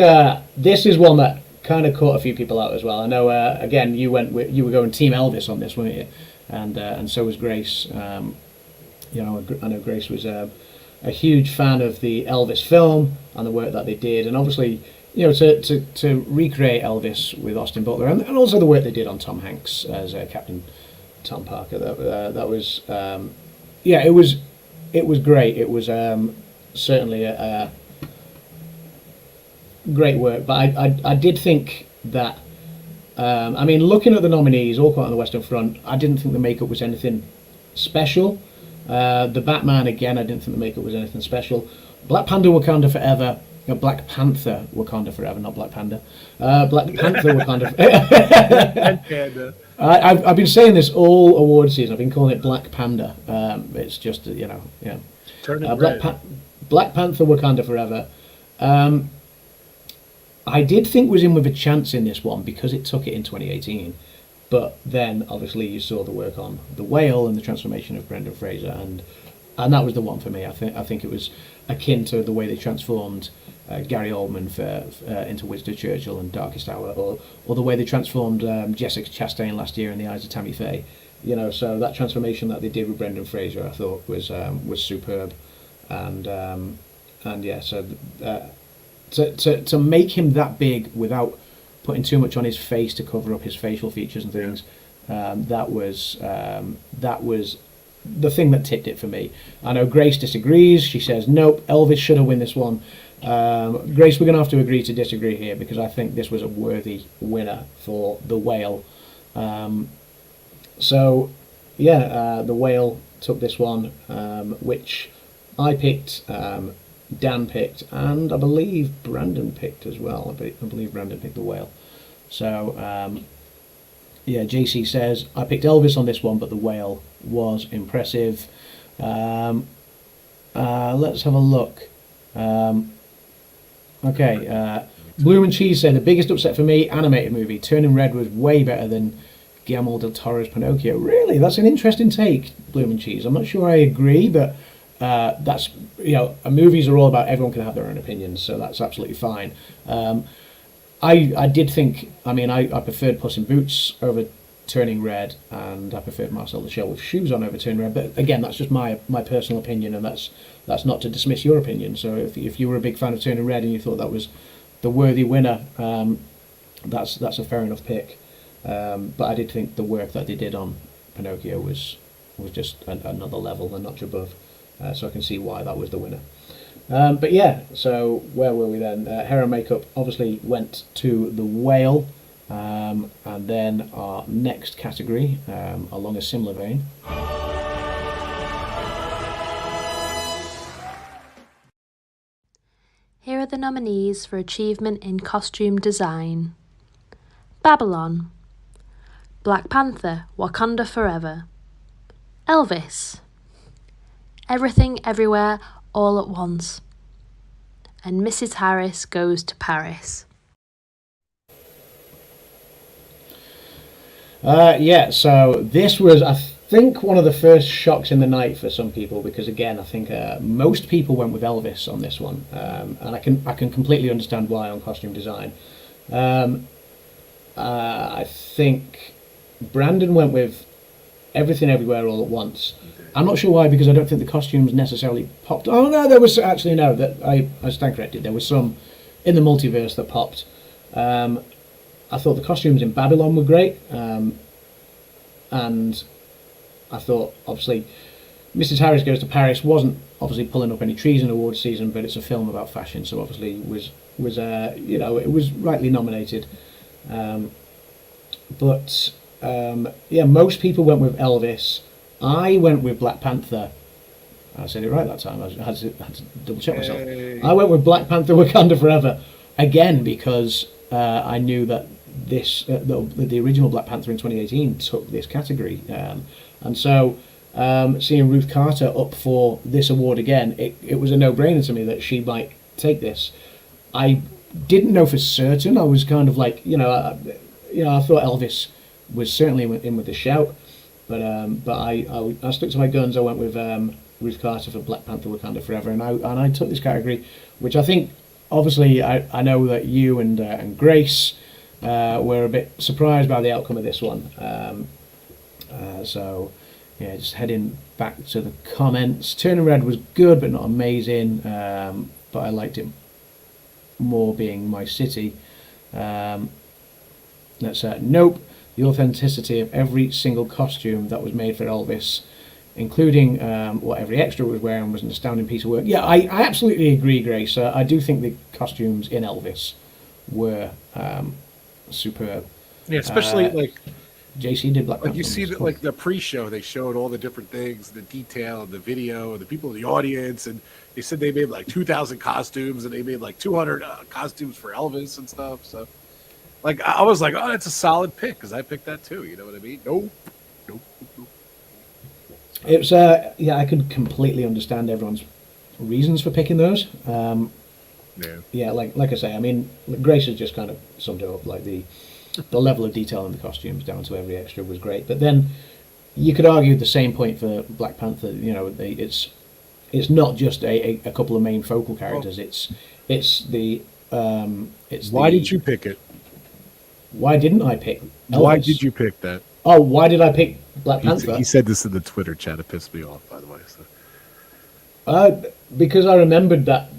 this is one that kind of caught a few people out as well. I know, again, you were going Team Elvis on this, weren't you? And so was Grace. I know Grace was a huge fan of the Elvis film and the work that they did, and obviously, to recreate Elvis with Austin Butler, and also the work they did on Tom Hanks as Captain Tom Parker. That was, it was great. It was certainly a great work, but I did think that looking at the nominees, All Quiet on the Western Front, I didn't think the makeup was anything special. The Batman, again, I didn't think the makeup was anything special. Black Panther Wakanda Forever. Black Panther Wakanda Forever, not Black Panda. Black Panther Wakanda Forever. I've been saying this all award season. I've been calling it Black Panda. It's just, yeah. Turn it red. Black Panther Wakanda Forever. I did think was in with a chance in this one because it took it in 2018. But then, obviously, you saw the work on The Whale and the transformation of Brendan Fraser, and that was the one for me. I think it was akin to the way they transformed Gary Oldman into Winston Churchill and Darkest Hour, or the way they transformed Jessica Chastain last year in The Eyes of Tammy Faye. So that transformation that they did with Brendan Fraser, I thought was superb, and yeah, so to make him that big without putting too much on his face to cover up his facial features and things, that was the thing that tipped it for me. I know Grace disagrees. She says, nope, Elvis should have won this one. Grace, we're going to have to agree to disagree here because I think this was a worthy winner for The Whale. So, yeah, The Whale took this one, which I picked, Dan picked, and I believe Brandon picked as well. I believe Brandon picked The Whale. So, yeah, JC says, I picked Elvis on this one, but The Whale was impressive. Let's have a look. Okay, Bloom and Cheese say, the biggest upset for me, animated movie. Turning Red was way better than Guillermo del Toro's Pinocchio. Really? That's an interesting take, Bloom and Cheese. I'm not sure I agree, but that's, movies are all about everyone can have their own opinions, so that's absolutely fine. I did think, I preferred Puss in Boots over Turning Red, and I preferred Marcel the Shell with Shoes on over Turning Red, but again, that's just my personal opinion, and that's not to dismiss your opinion. So if you were a big fan of Turning Red and you thought that was the worthy winner, that's a fair enough pick. But I did think the work that they did on Pinocchio was just another level, a notch above. So I can see why that was the winner. But yeah, so where were we then? Hair and makeup obviously went to The Whale. And then our next category, along a similar vein. Here are the nominees for achievement in costume design: Babylon, Black Panther, Wakanda Forever, Elvis, Everything Everywhere All at Once, and Mrs. Harris Goes to Paris. Yeah, so this was, I think, one of the first shocks in the night for some people, because again, I think most people went with Elvis on this one, and I can completely understand why on costume design. I think Brandon went with Everything Everywhere All at Once. I'm not sure why, because I don't think the costumes necessarily popped. Oh no, there was actually no. That I stand corrected. There was some in the multiverse that popped. I thought the costumes in Babylon were great, and I thought obviously Mrs. Harris Goes to Paris wasn't obviously pulling up any trees in awards season, but it's a film about fashion, so obviously it was rightly nominated. But most people went with Elvis. I went with Black Panther. I said it right that time. I had to double check myself. I went with Black Panther Wakanda Forever again because I knew that the original Black Panther in 2018 took this category, and so seeing Ruth Carter up for this award again, it was a no-brainer to me that she might take this. I didn't know for certain. I was kind of like, I thought Elvis was certainly in with the shout, but I stuck to my guns. I went with Ruth Carter for Black Panther Wakanda Forever, and I took this category, which I think obviously I know that you and Grace were a bit surprised by the outcome of this one. So yeah, just heading back to the comments. Turning Red was good but not amazing, but I liked it more being My City. That's nope. The authenticity of every single costume that was made for Elvis, including what every extra was wearing, was an astounding piece of work. Yeah, I absolutely agree, Grace. I do think the costumes in Elvis were superb. Yeah, especially JC did Black Panther. Like you see that, like the pre-show, they showed all the different things, the detail, the video, the people in the audience, and they said they made like 2,000 costumes, and they made like 200 costumes for Elvis and stuff. So, like, I was like, oh, that's a solid pick because I picked that too. You know what I mean? Nope. It was, yeah, I could completely understand everyone's reasons for picking those. Yeah, like I say, I mean, Grace has just kind of summed it up. Like the level of detail in the costumes down to every extra was great. But then you could argue the same point for Black Panther. You know, it's not just a couple of main focal characters. It's the Why did you pick it? Why didn't I pick Elvis? Why did you pick that? Oh, why did I pick Black Panther? He said this in the Twitter chat. It pissed me off, by the way. So. Because I remembered that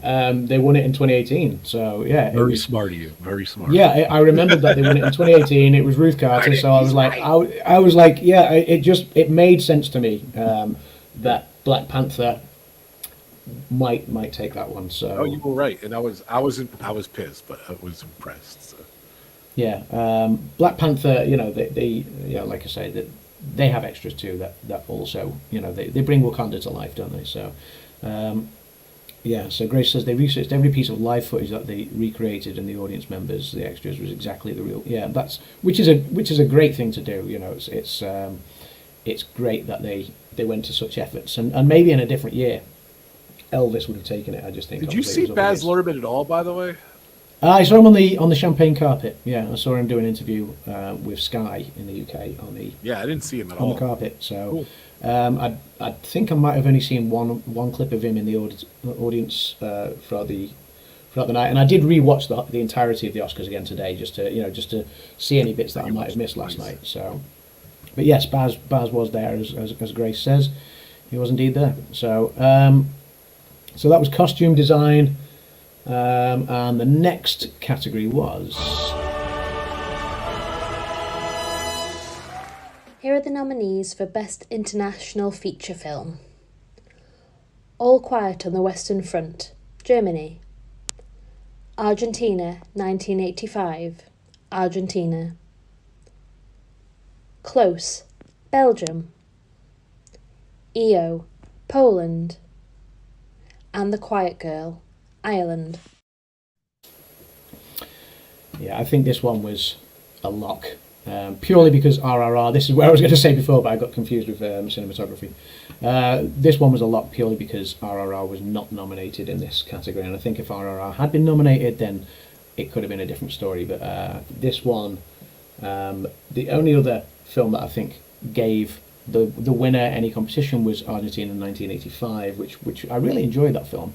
they won it in 2018. So yeah, very smart of you. Very smart. Yeah, I remembered that they won it in 2018. It was Ruth Carter, so I was like, I was like, yeah, it made sense to me that Black Panther might take that one. So oh, you were right, and I was pissed, but I was impressed. So. Yeah, Black Panther. You know, they like I say, that they have extras too. That also, you know, they bring Wakanda to life, don't they? So. Yeah, so Grace says they researched every piece of live footage that they recreated, and the audience members, the extras, was exactly the real. Yeah, which is a great thing to do. You know, it's great that they went to such efforts, and maybe in a different year, Elvis would have taken it. I just think. Did you see Baz Luhrmann at all? By the way, I saw him on the champagne carpet. Yeah, I saw him do an interview with Sky in the UK on the. Yeah, I didn't see him at all on the carpet. So. Cool. I think I might have only seen one clip of him in the audience throughout the night, and I did rewatch the entirety of the Oscars again today, just to see any bits that I might have missed last night. So, but yes, Baz was there as Grace says, he was indeed there. So so that was costume design, and the next category was. Here are the nominees for Best International Feature Film. All Quiet on the Western Front, Germany. Argentina, 1985, Argentina. Close, Belgium. EO, Poland. And The Quiet Girl, Ireland. Yeah, I think this one was a lock. Purely because RRR, this is where I was going to say before, but I got confused with cinematography. This one was a lot purely because RRR was not nominated in this category, and I think if RRR had been nominated, then it could have been a different story. But this one, the only other film that I think gave the winner any competition was Argentina in 1985, which I really enjoyed that film.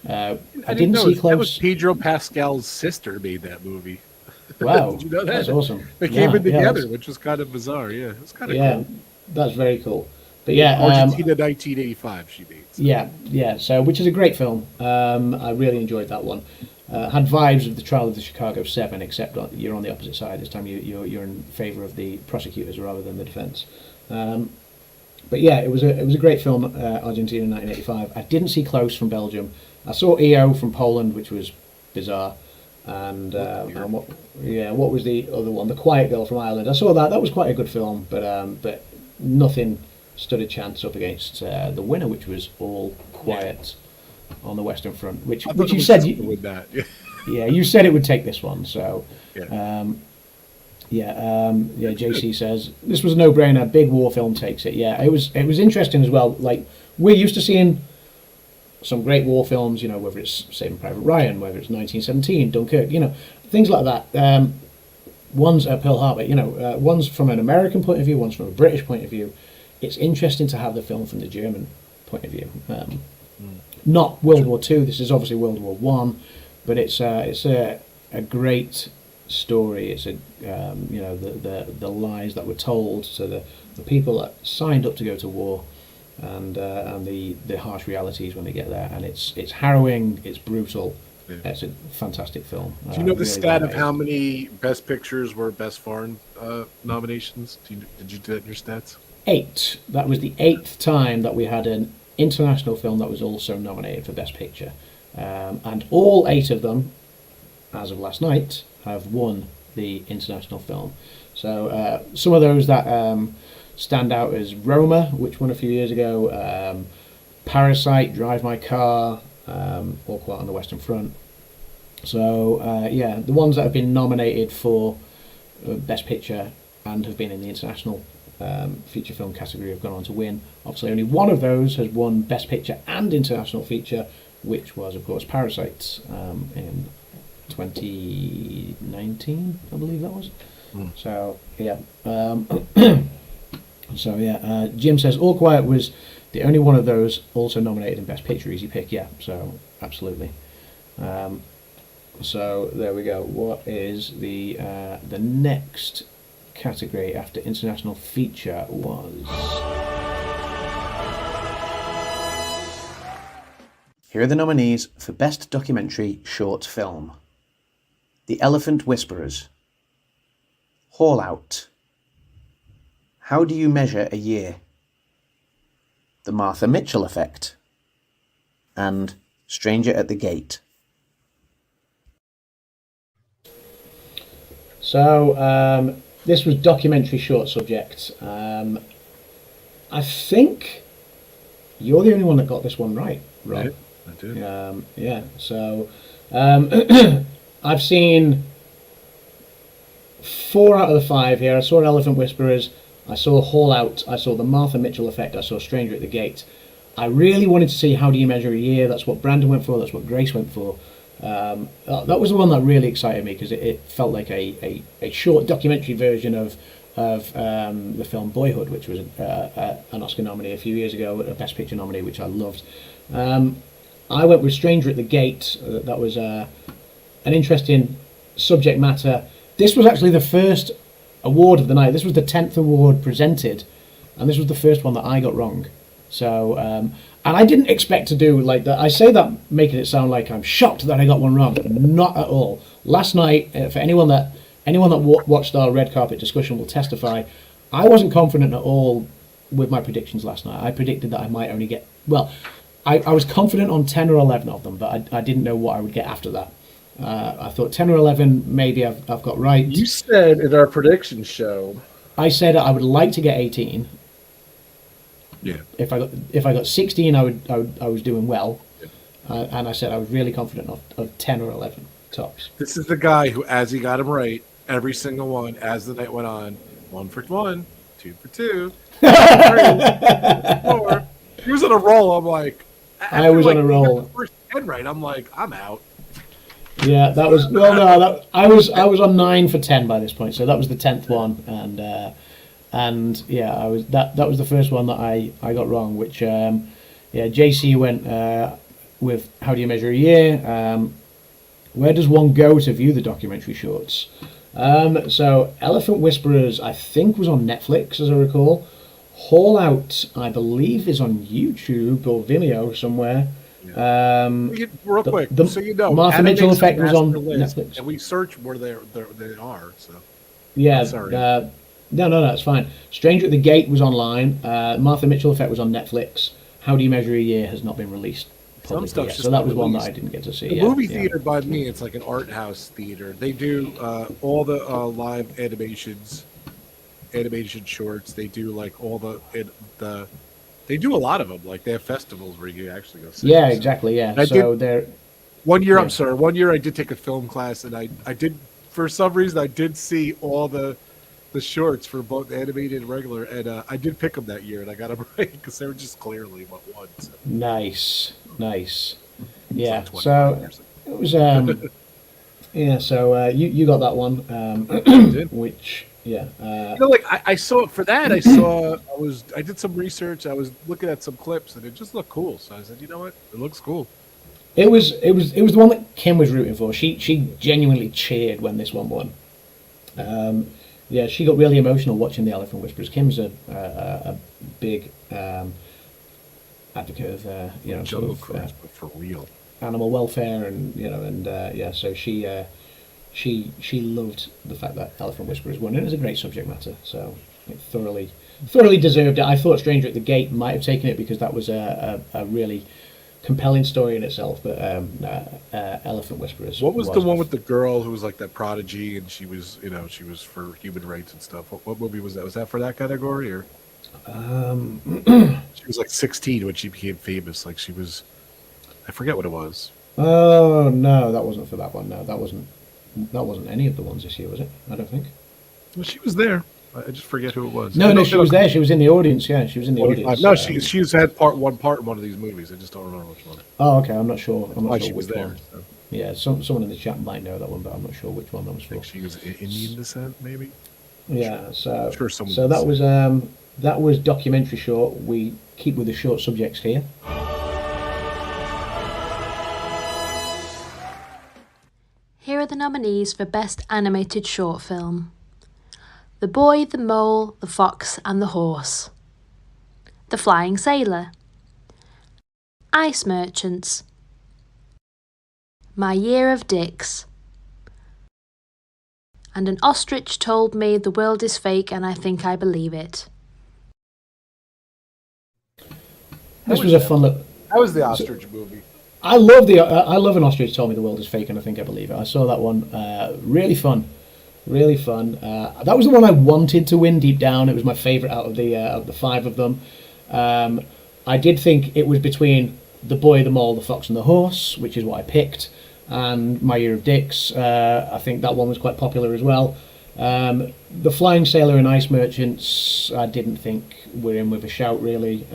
I didn't see Close. That was Pedro Pascal's sister made that movie. Wow, did you know that? That's awesome. They came in together, which was kind of bizarre. Yeah, it's kind of cool. That's very cool. But yeah, Argentina 1985 she made. So. Yeah. So which is a great film. I really enjoyed that one. Had vibes of the Trial of the Chicago 7, except you're on the opposite side this time. You're in favour of the prosecutors rather than the defence. But yeah, it was a great film. Argentina 1985. I didn't see Close from Belgium. I saw EO from Poland, which was bizarre. And what was the other one? The Quiet Girl from Ireland. I saw that. That was quite a good film, but nothing stood a chance up against the winner, which was All Quiet on the Western Front. Which you said with that. Yeah, you said it would take this one. So yeah. JC says this was a no-brainer. Big war film takes it. Yeah, it was interesting as well. Like we're used to seeing some great war films, you know, whether it's Saving Private Ryan, whether it's 1917, Dunkirk, you know, things like that. One's at Pearl Harbor, you know, one's from an American point of view, one's from a British point of view. It's interesting to have the film from the German point of view. Not World War II. This is obviously World War One, but it's a great story. It's the lies that were told to the people that signed up to go to war. And the harsh realities when they get there, and it's harrowing, it's brutal. Yeah. It's a fantastic film. Do you know the stat of how many Best Pictures were Best Foreign nominations? Did you do that in your stats? 8. That was the 8th time that we had an international film that was also nominated for Best Picture, and all 8 of them, as of last night, have won the international film. So some of those that stand out as Roma, which won a few years ago, Parasite, Drive My Car, All Quiet on the Western Front. So the ones that have been nominated for Best Picture and have been in the international feature film category have gone on to win. Obviously, only one of those has won Best Picture and International Feature, which was, of course, Parasite in 2019, I believe that was. So Jim says All Quiet was the only one of those also nominated in Best Picture. Easy pick, yeah. So absolutely. So there we go. What is the next category after international feature was? Here are the nominees for Best Documentary Short Film: The Elephant Whisperers, Haul Out, How Do You Measure a Year, The Martha Mitchell Effect, and Stranger at the Gate. So this was documentary short subject. I think you're the only one that got this one right, Rob. I did. So I've seen 4 out of the 5 here. I saw Elephant Whisperers, I saw Haul Out, I saw The Martha Mitchell Effect, I saw Stranger at the Gate. I really wanted to see How Do You Measure a Year. That's what Brandon went for, that's what Grace went for. That was the one that really excited me because it felt like a short documentary version of the film Boyhood, which was an Oscar nominee a few years ago, a Best Picture nominee, which I loved. I went with Stranger at the Gate. That was an interesting subject matter. This was actually the first award of the night. This was the 10th award presented, and this was the first one that I got wrong. So, and I didn't expect to do like that. I say that making it sound like I'm shocked that I got one wrong. Not at all. Last night, for anyone that watched our red carpet discussion will testify, I wasn't confident at all with my predictions last night. I predicted that I might only get, I was confident on 10 or 11 of them, but I didn't know what I would get after that. I thought 10 or 11 maybe I've got right. You said in our prediction show, I said I would like to get 18. Yeah. If I got 16, I was doing well, and I said I was really confident of 10 or 11 tops. This is the guy who, as he got him right, every single one as the night went on, 1 for 1, 2 for 2, 3 for 4. He was on a roll. I'm like, I was on a roll. The first 10 right. I'm like, I'm out. Yeah, that was I was on 9 for 10 by this point, so that was the 10th one, and yeah, I was that was the first one that I got wrong, which JC went with How Do You Measure a Year? Where does one go to view the documentary shorts? So Elephant Whisperers, I think, was on Netflix, as I recall. Haul Out, I believe, is on YouTube or Vimeo somewhere. Real quick, so you know, Martha Mitchell Effect was on Netflix, and we search where they are. So yeah, sorry. No, that's fine. Stranger at the Gate was online. Martha Mitchell Effect was on Netflix. How Do You Measure a Year has not been released publicly yet, so that was one that I didn't get to see. The movie theater by me, it's like an art house theater. They do all the live animation shorts. They do like all the they do a lot of them. Like they have festivals where you actually go see. Yeah, exactly. Yeah. So they're one year. I'm sorry. One year I did take a film class, and I did, for some reason, I did see all the shorts for both animated and regular, and I did pick them that year, and I got them right because they were just clearly what one. So. Nice. Yeah. Like so it was yeah. So you got that one, which. Yeah, like I saw it for that. I did some research. I was looking at some clips, and it just looked cool. So I said, you know what, it looks cool. It was the one that Kim was rooting for. She genuinely cheered when this one won. Yeah, she got really emotional watching the Elephant Whisperers. Kim's a big advocate of Jungle Cruise, but for real, animal welfare, and so she loved the fact that Elephant Whisperers won. It was a great subject matter, so it thoroughly deserved it. I thought Stranger at the Gate might have taken it because that was a really compelling story in itself. But Elephant Whisperers. What was the one with the girl who was like that prodigy, and she was, she was for human rights and stuff? What movie was that? Was that for that category, or? She was like 16 when she became famous. Like she was, I forget what it was. Oh no, that wasn't for that one. No, that wasn't any of the ones this year, was it? I don't think. Well, she was there. I just forget who it was. No, she was there. She was in the audience. Yeah, she was in the audience. No, she's had part in one of these movies. I just don't remember which one. Oh, okay. I'm not sure. I'm not she sure was which there. one. So. Yeah, someone in the chat might know that one, but I'm not sure which one that was for. I think she was Indian descent, maybe. Yeah. So. I'm sure someone. So that was documentary short. We keep with the short subjects here. Here are the nominees for Best Animated Short Film. The Boy, the Mole, the Fox and the Horse. The Flying Sailor. Ice Merchants. My Year of Dicks. And An Ostrich Told Me the World is Fake and I Think I Believe It. This was a fun look. That was the ostrich movie. I love An Ostrich Told Me the World is Fake and I Think I Believe It. I saw that one. Really fun. Really fun. That was the one I wanted to win deep down. It was my favourite out of the five of them. I did think it was between The Boy, the Mole, the Fox and the Horse, which is what I picked, and My Year of Dicks. I think that one was quite popular as well. The Flying Sailor and Ice Merchants, I didn't think were in with a shout, really.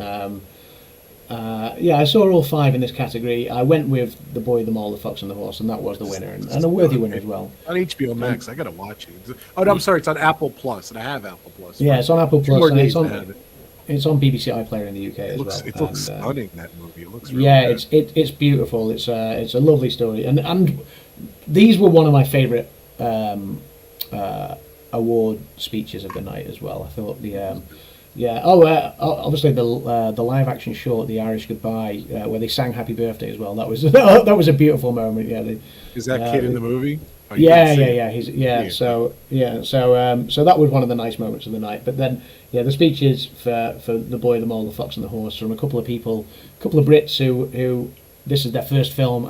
I saw all five in this category. I went with The Boy, the Mole, the Fox and the Horse, and that was the winner, and a worthy winner as well. On HBO Max, I gotta watch it. Oh, no, I'm sorry, it's on Apple Plus, and I have Apple Plus. Yeah, it's on Apple Plus. More And days to have it. It's on BBC iPlayer in the UK as well. It looks stunning, that movie. It looks really good. It's beautiful. It's a lovely story, and these were one of my favourite award speeches of the night as well. I thought obviously the live action short, The Irish Goodbye, where they sang Happy Birthday as well. That was that was a beautiful moment. Yeah, is that kid in the movie? Oh, yeah. So that was one of the nice moments of the night. But then, the speeches for The Boy, the Mole, the Fox and the Horse from a couple of Brits who this is their first film,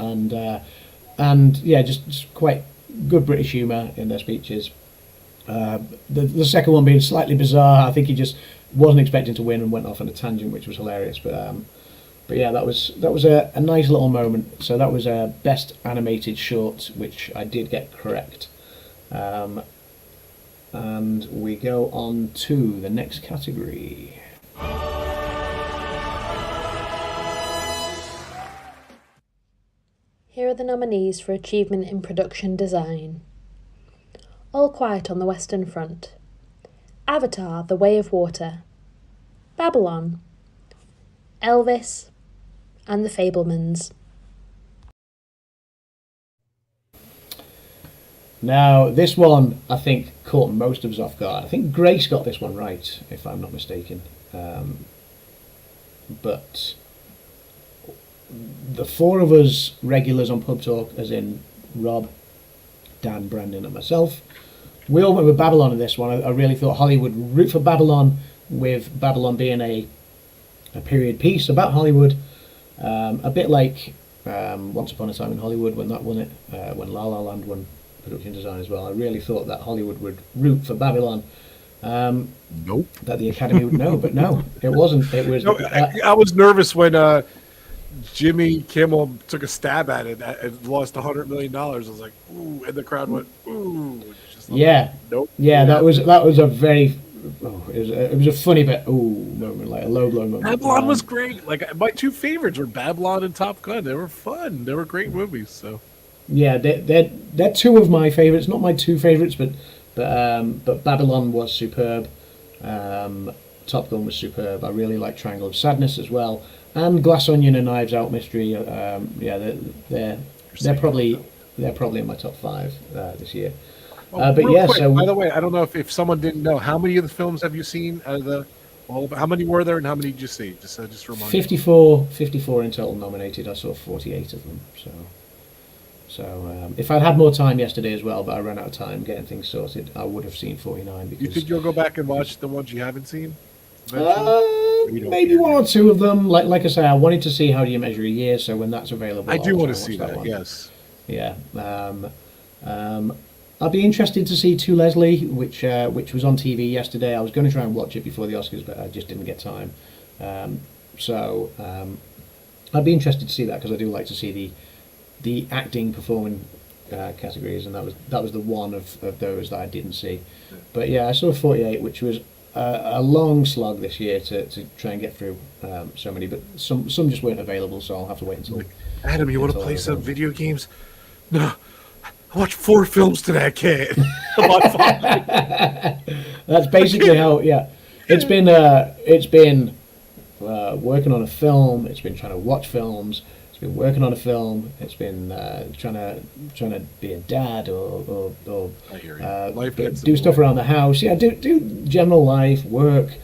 and just quite good British humour in their speeches. The second one being slightly bizarre. I think he just wasn't expecting to win and went off on a tangent, which was hilarious. But yeah, that was a nice little moment. So that was a Best Animated Short, which I did get correct. And we go on to the next category. Here are the nominees for Achievement in Production Design. All Quiet on the Western Front. Avatar, The Way of Water. Babylon. Elvis. And The Fabelmans. Now, this one, I think, caught most of us off guard. I think Grace got this one right, if I'm not mistaken. But the four of us regulars on Pub Talk, as in Rob, Dan, Brandon and myself, we all went with Babylon in this one. I really thought Hollywood would root for Babylon, with Babylon being a period piece about Hollywood. A bit like Once Upon a Time in Hollywood, when that won it, when La La Land won production design as well. I really thought that Hollywood would root for Babylon. Nope. That the Academy would know, but no, it wasn't. It was. I was nervous when Jimmy Kimmel took a stab at it and lost $100 million. I was like, ooh, and the crowd went, ooh. Nope. Yeah, that was a very. It was a funny bit. Ooh, moment, like a low blow moment. Babylon was great. Like my two favorites were Babylon and Top Gun. They were fun. They were great movies. So. Yeah, they're two of my favorites. Not my two favorites, but Babylon was superb. Top Gun was superb. I really like Triangle of Sadness as well, and Glass Onion and Knives Out Mystery. They're probably in my top five this year. But yeah, quick, so by the way, I don't know if someone didn't know, how many of the films have you seen? How many were there, and how many did you see? Just remind 54 in total nominated. I saw 48 of them. So if I'd had more time yesterday as well, but I ran out of time getting things sorted, I would have seen 49. Because you think you'll go back and watch the ones you haven't seen? you don't maybe care. one or two of them. Like I say, I wanted to see How Do You Measure a Year, so when that's available, I do I'll want to try and see watch that. one. Yes. Yeah. I'll be interested to see To Leslie, which was on TV yesterday. I was going to try and watch it before the Oscars, but I just didn't get time. So I'd be interested to see that because I do like to see the acting performing categories, and that was the one of those that I didn't see. But yeah, I saw 48, which was a long slog this year to try and get through so many, but some just weren't available, so I'll have to wait until. Adam, you want to play some video games? No, I watched 4 films today. I can't. I'm on 5. That's basically how. Yeah, it's been working on a film. It's been trying to watch films. It's been working on a film. It's been trying to be a dad or I hear you. Life gets do in the stuff way. around the house. Yeah, do general life, work,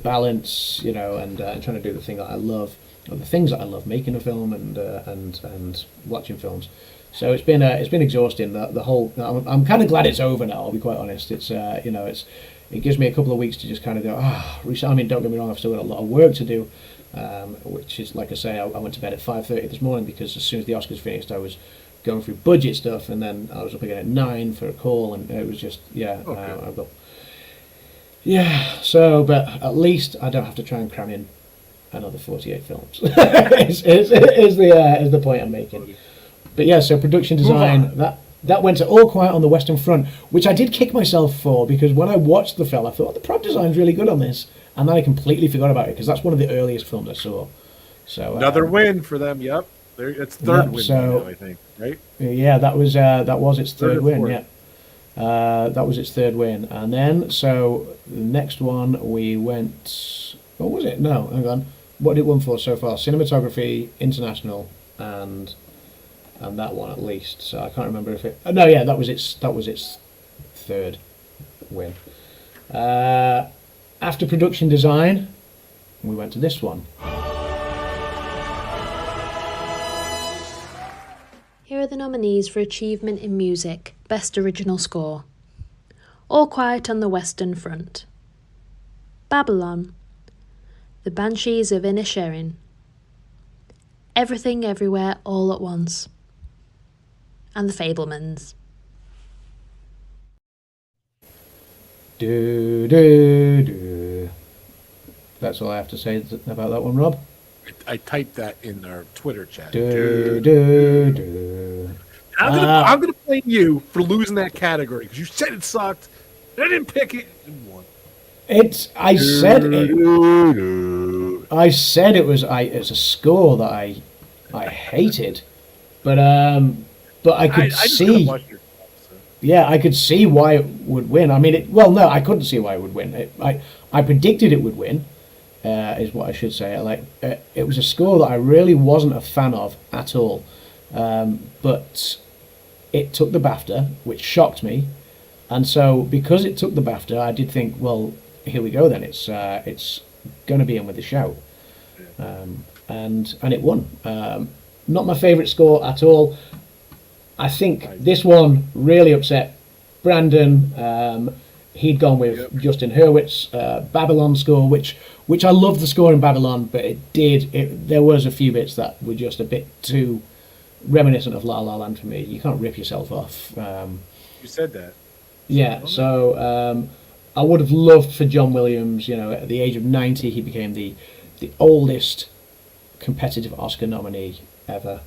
balance. And trying to do the thing that I love, or the things that I love, making a film and watching films. So it's been exhausting. The whole. I'm kind of glad it's over now. I'll be quite honest. It gives me a couple of weeks to just kind of go. I mean, don't get me wrong. I've still got a lot of work to do. Which is, like I say, I went to bed at 5:30 this morning because as soon as the Oscars finished, I was going through budget stuff, and then I was up again at 9 for a call, and it was just I've got So, but at least I don't have to try and cram in another 48 films. is the point I'm making. But yeah, so production design that went to All Quiet on the Western Front, which I did kick myself for because when I watched the film, I thought the prop design's really good on this. And then I completely forgot about it because that's one of the earliest films I saw. So Another win for them. Yep, it's third win. Now, I think, right? Yeah, that was its third win. fourth. Yeah, that was its third win. And then so the next one we went. What was it? No, hang on. What did it win for so far? Cinematography, international, and that one at least. So I can't remember if it. No, yeah, that was its third win. After production design, we went to this one. Here are the nominees for Achievement in Music, Best Original Score. All Quiet on the Western Front, Babylon, The Banshees of Inisherin, Everything Everywhere All at Once, and The Fabelmans. Do. That's all I have to say about that one, Rob. I typed that in our Twitter chat. Do. I'm gonna blame you for losing that category because you said it sucked. I didn't pick it. And won. I said it's a score that I hated, but I could see. Yeah, I could see why it would win. I mean, no, I couldn't see why it would win. I predicted it would win, is what I should say. It was a score that I really wasn't a fan of at all, but it took the BAFTA, which shocked me, and so because it took the BAFTA, I did think, well, here we go then. It's going to be in with a shout, and it won. Not my favourite score at all. I think this one really upset Brandon. He'd gone with Justin Hurwitz's Babylon score, which I love the score in Babylon, but there was a few bits that were just a bit too reminiscent of La La Land for me. You can't rip yourself off. You said that. Yeah, so I would have loved for John Williams, at the age of 90, he became the oldest competitive Oscar nominee ever.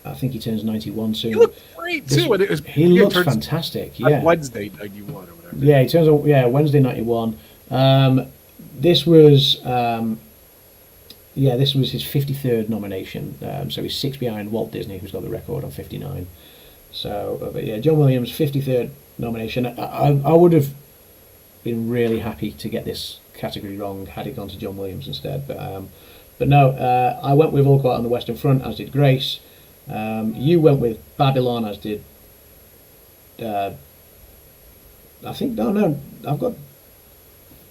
I think he turns 91 soon. He looked great too. He looks fantastic. Yeah, Wednesday 91 or whatever. Yeah, he turns. Wednesday 91. This was his 53rd nomination. So he's 6 behind Walt Disney, who's got the record on 59. So, but yeah, John Williams 53rd nomination. I would have been really happy to get this category wrong had it gone to John Williams instead. But no, I went with All Quiet on the Western Front, as did Grace. You went with Babylon, as did. I think I've got.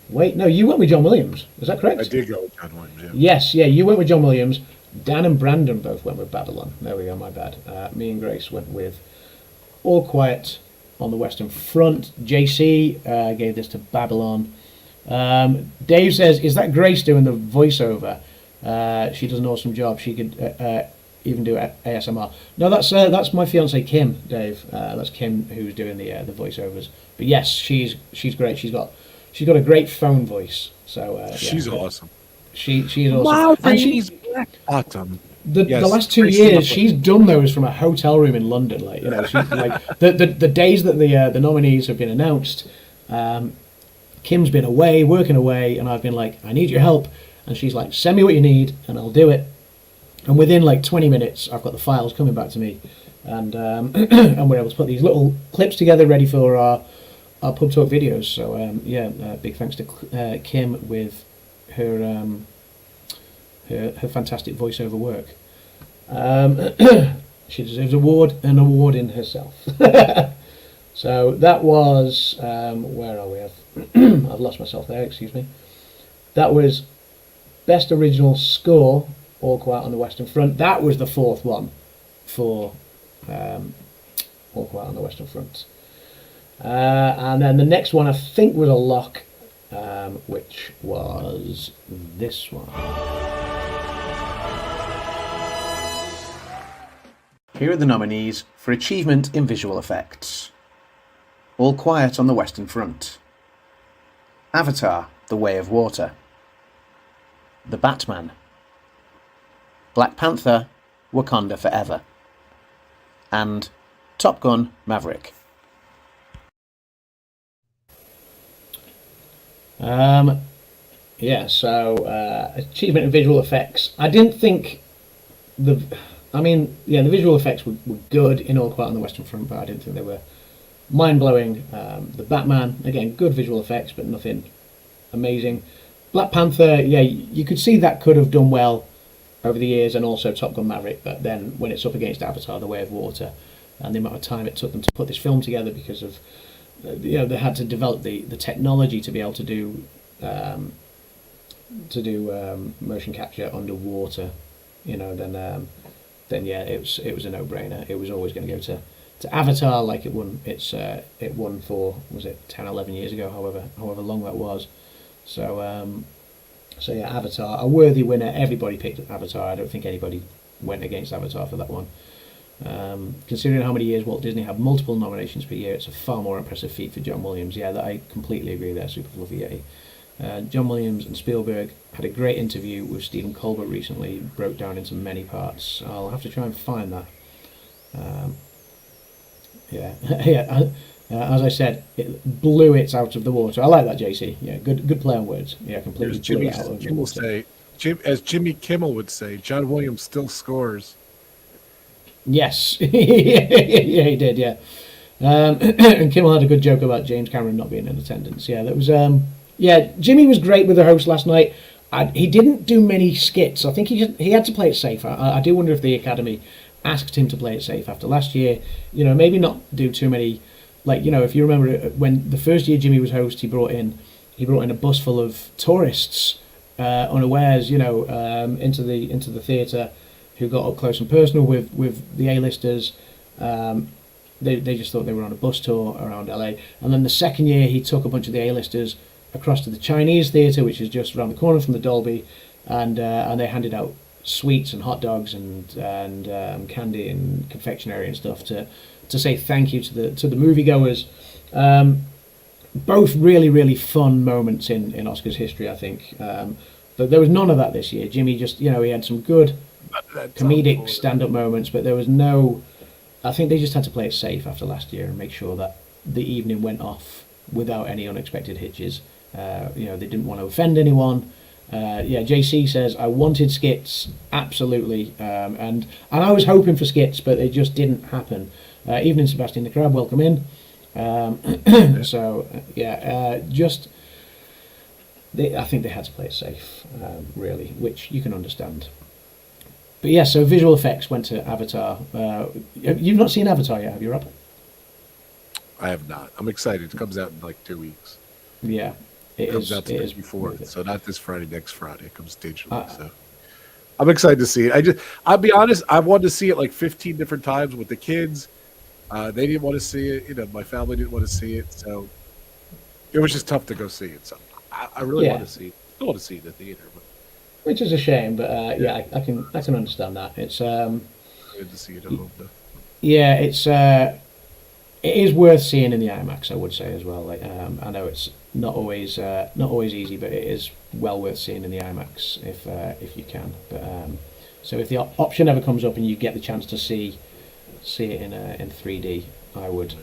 Wait, no, you went with John Williams. Is that correct? I did go with John Williams. Yeah. Yes, you went with John Williams. Dan and Brandon both went with Babylon. There we go. My bad. Me and Grace went with All Quiet on the Western Front. JC gave this to Babylon. Dave says, "Is that Grace doing the voiceover? She does an awesome job. She could even do ASMR." No, that's my fiance Kim, Dave. That's Kim who's doing the voiceovers. But yes, she's great. She's got a great phone voice. So she's awesome. She is awesome. Wow, and she's black bottom. The last 2 years, she's done those from a hotel room in London. Like, you know, she's like the days that the nominees have been announced. Kim's been away, working away, and I've been like, "I need your help," and she's like, "Send me what you need, and I'll do it." And within like 20 minutes, I've got the files coming back to me, and and we're able to put these little clips together, ready for our pub talk videos. So big thanks to Kim with her her fantastic voiceover work. She deserves an award in herself. So that was where are we? I've lost myself there. Excuse me. That was best original score, All Quiet on the Western Front. That was the fourth one for All Quiet on the Western Front. And then the next one I think was a lock, which was this one. Here are the nominees for achievement in visual effects. All Quiet on the Western Front, Avatar: The Way of Water, The Batman, Black Panther: Wakanda Forever, and Top Gun: Maverick. So achievement in visual effects. I didn't think the visual effects were good in All Quiet on the Western Front, but I didn't think they were mind-blowing. The Batman, again, good visual effects, but nothing amazing. Black Panther, you could see that could have done well over the years, and also Top Gun Maverick, but then when it's up against Avatar: The Way of Water, and the amount of time it took them to put this film together, because of they had to develop the technology to be able to do motion capture underwater, then it was a no-brainer. It was always going to go to Avatar, like it won for, was it 10, 11 years ago, however long that was. So Avatar, a worthy winner. Everybody picked Avatar. I don't think anybody went against Avatar for that one. Considering how many years Walt Disney had multiple nominations per year, it's a far more impressive feat for John Williams. Yeah, that I completely agree there, Super Fluffy Yeti. John Williams and Spielberg had a great interview with Stephen Colbert recently, broke down into many parts. I'll have to try and find that. As I said, it blew it out of the water. I like that, JC. Yeah, good play on words. Yeah, completely blew it out of the water. As Jimmy Kimmel would say, John Williams still scores. Yes, yeah, he did. Yeah, and Kimmel had a good joke about James Cameron not being in attendance. Yeah, that was. Jimmy was great with the host last night. He didn't do many skits. I think he had to play it safe. I do wonder if the Academy asked him to play it safe after last year. Maybe not do too many. If you remember when the first year Jimmy was host, he brought in a bus full of tourists unawares, into the theatre, who got up close and personal with the A-listers. They just thought they were on a bus tour around LA. And then the second year, he took a bunch of the A-listers across to the Chinese theatre, which is just around the corner from the Dolby, and they handed out sweets and hot dogs and candy and confectionery and stuff to say thank you to the moviegoers. Both really, really fun moments in Oscars history, I think. But there was none of that this year. Jimmy just, he had some good comedic stand-up moments, but there was no. I think they just had to play it safe after last year and make sure that the evening went off without any unexpected hitches. They didn't want to offend anyone. JC says, I wanted skits, absolutely, and I was hoping for skits, but they just didn't happen. Evening, Sebastian the Crab, welcome in. I think they had to play it safe, really, which you can understand. But yeah, so visual effects went to Avatar. You've not seen Avatar yet, have you, Rob? I have not. I'm excited. It comes out in like 2 weeks. Yeah, it comes out the day before, so not this Friday, next Friday. It comes digitally. So I'm excited to see it. I'll be honest. I wanted to see it like 15 different times with the kids. They didn't want to see it. My family didn't want to see it, so it was just tough to go see it. So I really want to see. Still want to see it in the theater, but which is a shame. But I can understand that. It's good to see it. I hope that. Yeah, it is worth seeing in the IMAX. I would say as well. Like I know it's not always easy, but it is well worth seeing in the IMAX if you can. But so if the option ever comes up and you get the chance to see it in 3D, I would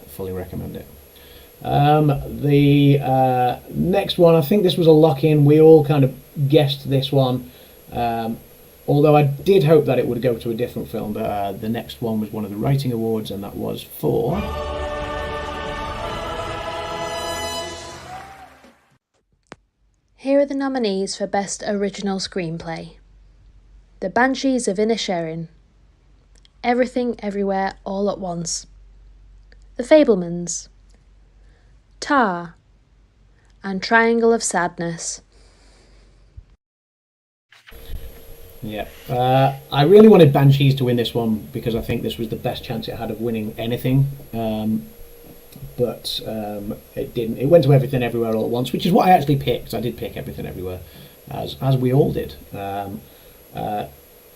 fully recommend it. The next one, I think this was a lock-in. We all kind of guessed this one. Although I did hope that it would go to a different film, but the next one was one of the writing awards, and that was for... Here are the nominees for Best Original Screenplay. The Banshees of Inisherin, Everything Everywhere All at Once, The Fabelmans, Tar, and Triangle of Sadness. Yeah, I really wanted Banshees to win this one because I think this was the best chance it had of winning anything, but it didn't. It went to Everything Everywhere All at Once, which is what I actually picked. I did pick Everything Everywhere, as we all did.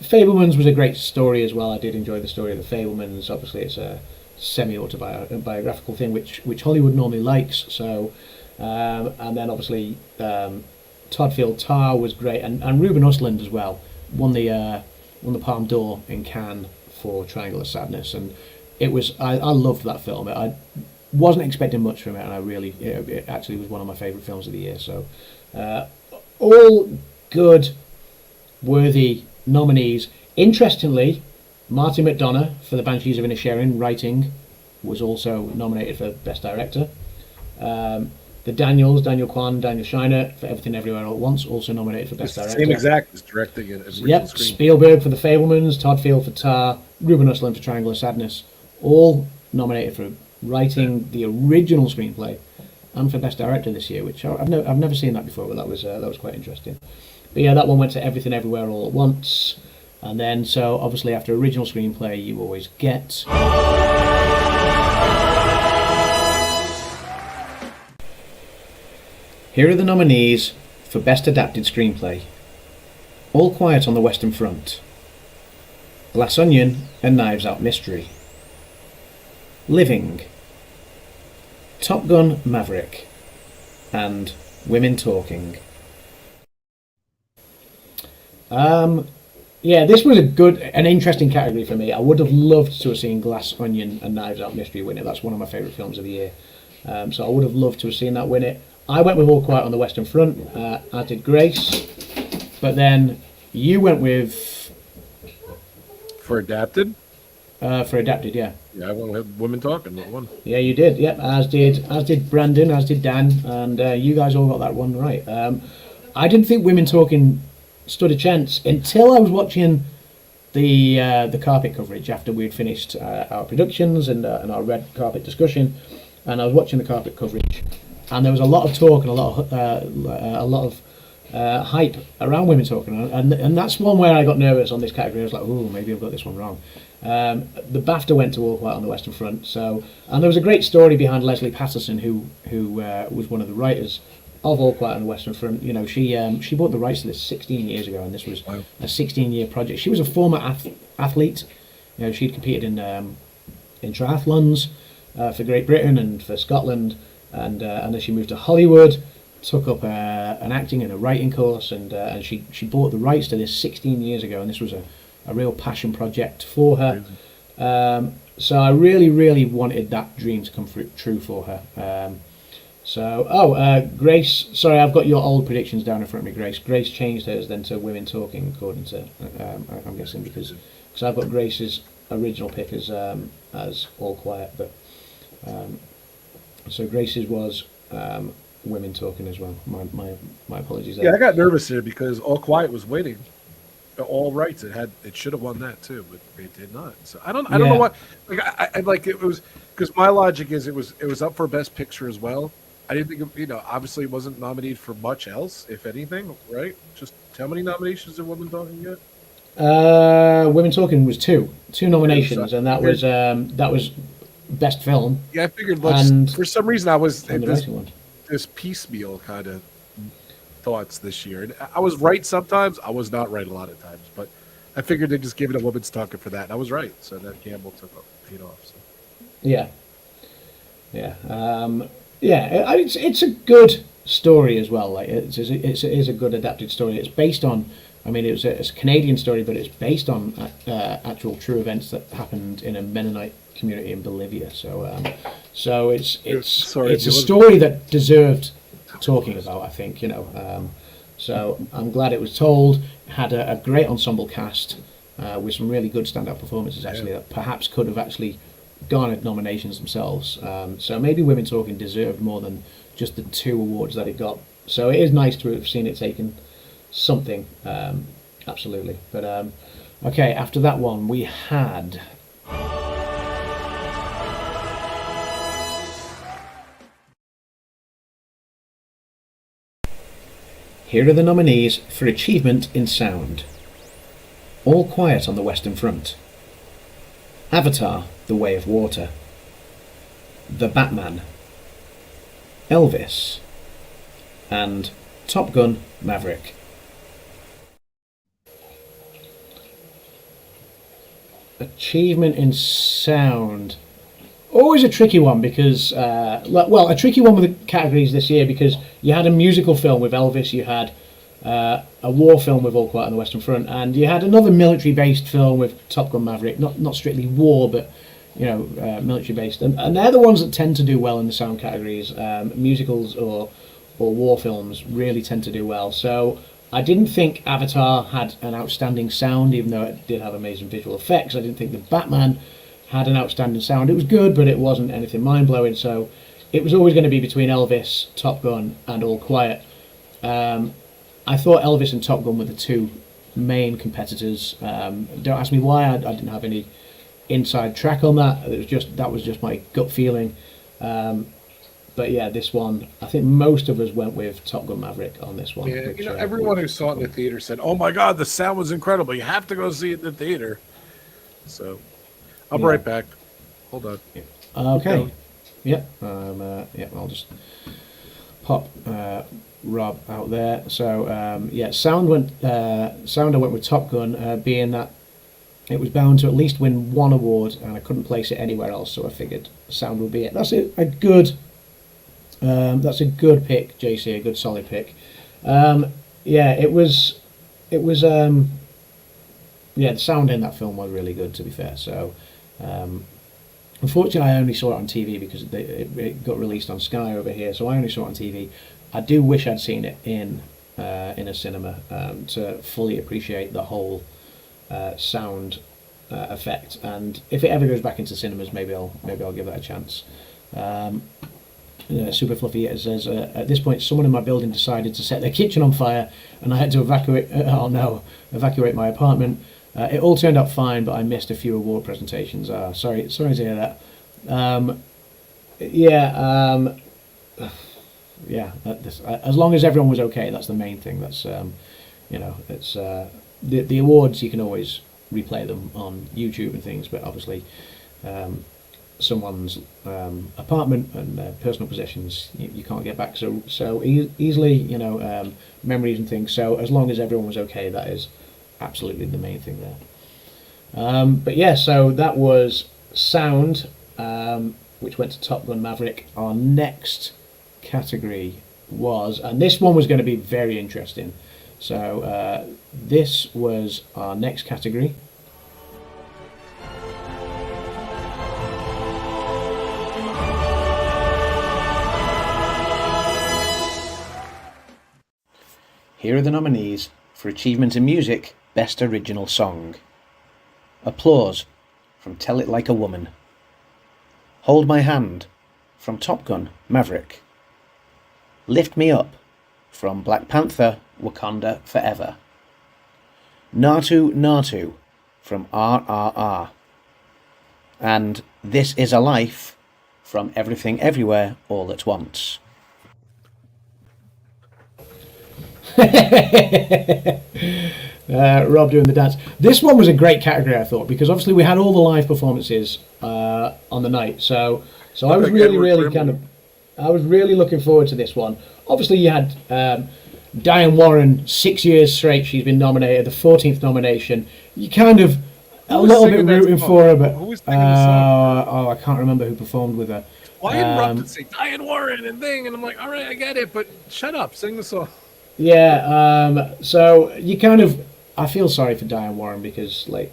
Fabelmans was a great story as well. I did enjoy the story of the Fabelmans. Obviously, it's a semi-autobiographical thing, which Hollywood normally likes. So, and then obviously Todd Field Tar was great, and Ruben Östlund as well. Won the Palme d'Or in Cannes for Triangle of Sadness, and it was I loved that film. I wasn't expecting much from it, and it actually was one of my favourite films of the year. So all good, worthy nominees. Interestingly, Martin McDonagh for The Banshees of Inisherin writing was also nominated for Best Director. The Daniels, Daniel Kwan, Daniel Scheinert for Everything Everywhere All at Once, also nominated for Best Director. Same exact as directing it. Yep, Spielberg for The Fabelmans, Todd Field for Tar, Ruben Östlund for Triangle of Sadness, all nominated for writing the original screenplay and for Best Director this year, which I've never seen that before, but that was quite interesting. But yeah, that one went to Everything Everywhere All at Once, and then so obviously after original screenplay, you always get. Here are the nominees for Best Adapted Screenplay. All Quiet on the Western Front, Glass Onion and Knives Out Mystery, Living, Top Gun Maverick, and Women Talking. Yeah, this was an interesting category for me. I would have loved to have seen Glass Onion and Knives Out Mystery win it. That's one of my favourite films of the year. So I would have loved to have seen that win it. I went with All Quiet on the Western Front, as did Grace, but then you went with... For Adapted? For Adapted, yeah. Yeah, I went with Women Talking, that one. Yeah, you did, yep, as did Brandon, as did Dan, and you guys all got that one right. I didn't think Women Talking stood a chance until I was watching the carpet coverage after we'd finished our productions and our red carpet discussion, and I was watching the carpet coverage. And there was a lot of talk and a lot of hype around Women Talking, and that's one where I got nervous on this category. I was like, "Ooh, maybe I've got this one wrong." The BAFTA went to All Quiet on the Western Front, and there was a great story behind Leslie Patterson, who was one of the writers of All Quiet on the Western Front. You know, she bought the rights to this 16 years ago, and this was a 16-year project. She was a former athlete. You know, she'd competed in triathlons for Great Britain and for Scotland. And then she moved to Hollywood, took up an acting and a writing course, and she bought the rights to this 16 years ago, and this was a real passion project for her. So I really, really wanted that dream to come true for her. Grace, sorry, I've got your old predictions down in front of me, Grace. Grace changed hers then to Women Talking, according to, I'm guessing, because I've got Grace's original pick as All Quiet, but... So Grace's was Women Talking as well. My apologies there. Yeah, I got nervous here because All Quiet was waiting. All rights. It should have won that too, but it did not. So I don't know what. Like it was because my logic is it was up for Best Picture as well. I didn't think obviously it wasn't nominated for much else, if anything, right? Just how many nominations did Women Talking get? Women Talking was two nominations, and that was Best Film. Yeah, I figured. For some reason, this piecemeal kind of thoughts this year. And I was right sometimes. I was not right a lot of times. But I figured they'd just give it a woman's talking for that. And I was right. So that gamble paid off. So. Yeah. Yeah. It's a good story as well. Like it is a good adapted story. It's based on. I mean, it's a Canadian story, but it's based on actual true events that happened in a Mennonite community in Bolivia. So it's a story that deserved talking about, I think. So I'm glad it was told. It had a great ensemble cast with some really good standout performances actually that perhaps could have actually garnered nominations themselves. So maybe Women Talking deserved more than just the 2 awards that it got. So it is nice to have seen it taken something, absolutely. But okay, after that one we had here are the nominees for achievement in sound. All Quiet on the Western Front, Avatar: The Way of Water, The Batman, Elvis, and Top Gun: Maverick. Achievement in sound. Always a tricky one because, a tricky one with the categories this year because you had a musical film with Elvis, you had a war film with All Quiet on the Western Front, and you had another military-based film with Top Gun: Maverick. Not strictly war, but military-based, and they're the ones that tend to do well in the sound categories. Musicals or war films really tend to do well. So I didn't think Avatar had an outstanding sound, even though it did have amazing visual effects. I didn't think The Batman had an outstanding sound. It was good, but it wasn't anything mind-blowing. So it was always going to be between Elvis, Top Gun, and All Quiet. I thought Elvis and Top Gun were the 2 main competitors. Don't ask me why. I didn't have any inside track on that. That was just my gut feeling. But yeah, this one, I think most of us went with Top Gun: Maverick on this one. Yeah, everyone who saw it in the theater said, "Oh my God, the sound was incredible! You have to go see it in the theater." So, I'll be right back. Hold on. Okay. Yep. I'll just pop Rob out there. So sound I went with Top Gun, being that it was bound to at least win 1 award, and I couldn't place it anywhere else. So I figured sound would be it. That's a good pick, JC. A good solid pick. It was. The sound in that film was really good, to be fair. So, unfortunately, I only saw it on TV because it got released on Sky over here. So I only saw it on TV. I do wish I'd seen it in a cinema to fully appreciate the whole sound effect. And if it ever goes back into cinemas, maybe I'll give that a chance. Super Fluffy says, at this point, someone in my building decided to set their kitchen on fire, and I had to evacuate my apartment. It all turned out fine, but I missed a few award presentations. Sorry to hear that. As long as everyone was okay, that's the main thing. That's it's the awards, you can always replay them on YouTube and things, but obviously someone's apartment and personal possessions you can't get back so easily, memories and things. So as long as everyone was okay, that is absolutely the main thing there. So that was sound, which went to Top Gun: Maverick. Our next category was, and this one was going to be very interesting, so this was our next category. Here are the nominees for Achievement in Music, Best Original Song. Applause from Tell It Like a Woman. Hold My Hand from Top Gun: Maverick. Lift Me Up from Black Panther: Wakanda Forever. Naatu Naatu from RRR. And This Is a Life from Everything Everywhere All at Once. Rob doing the dance. This one was a great category, I thought, because obviously we had all the live performances on the night. So I was really kind of. I was really looking forward to this one. Obviously, you had Diane Warren, 6 years straight. She's been nominated, the 14th nomination. You kind of a little bit rooting for her, but who was singing the song? I can't remember who performed with her. Why interrupted say Diane Warren and thing? And I'm like, all right, I get it, but shut up, sing the song. Yeah, so you kind of, I feel sorry for Diane Warren because, like,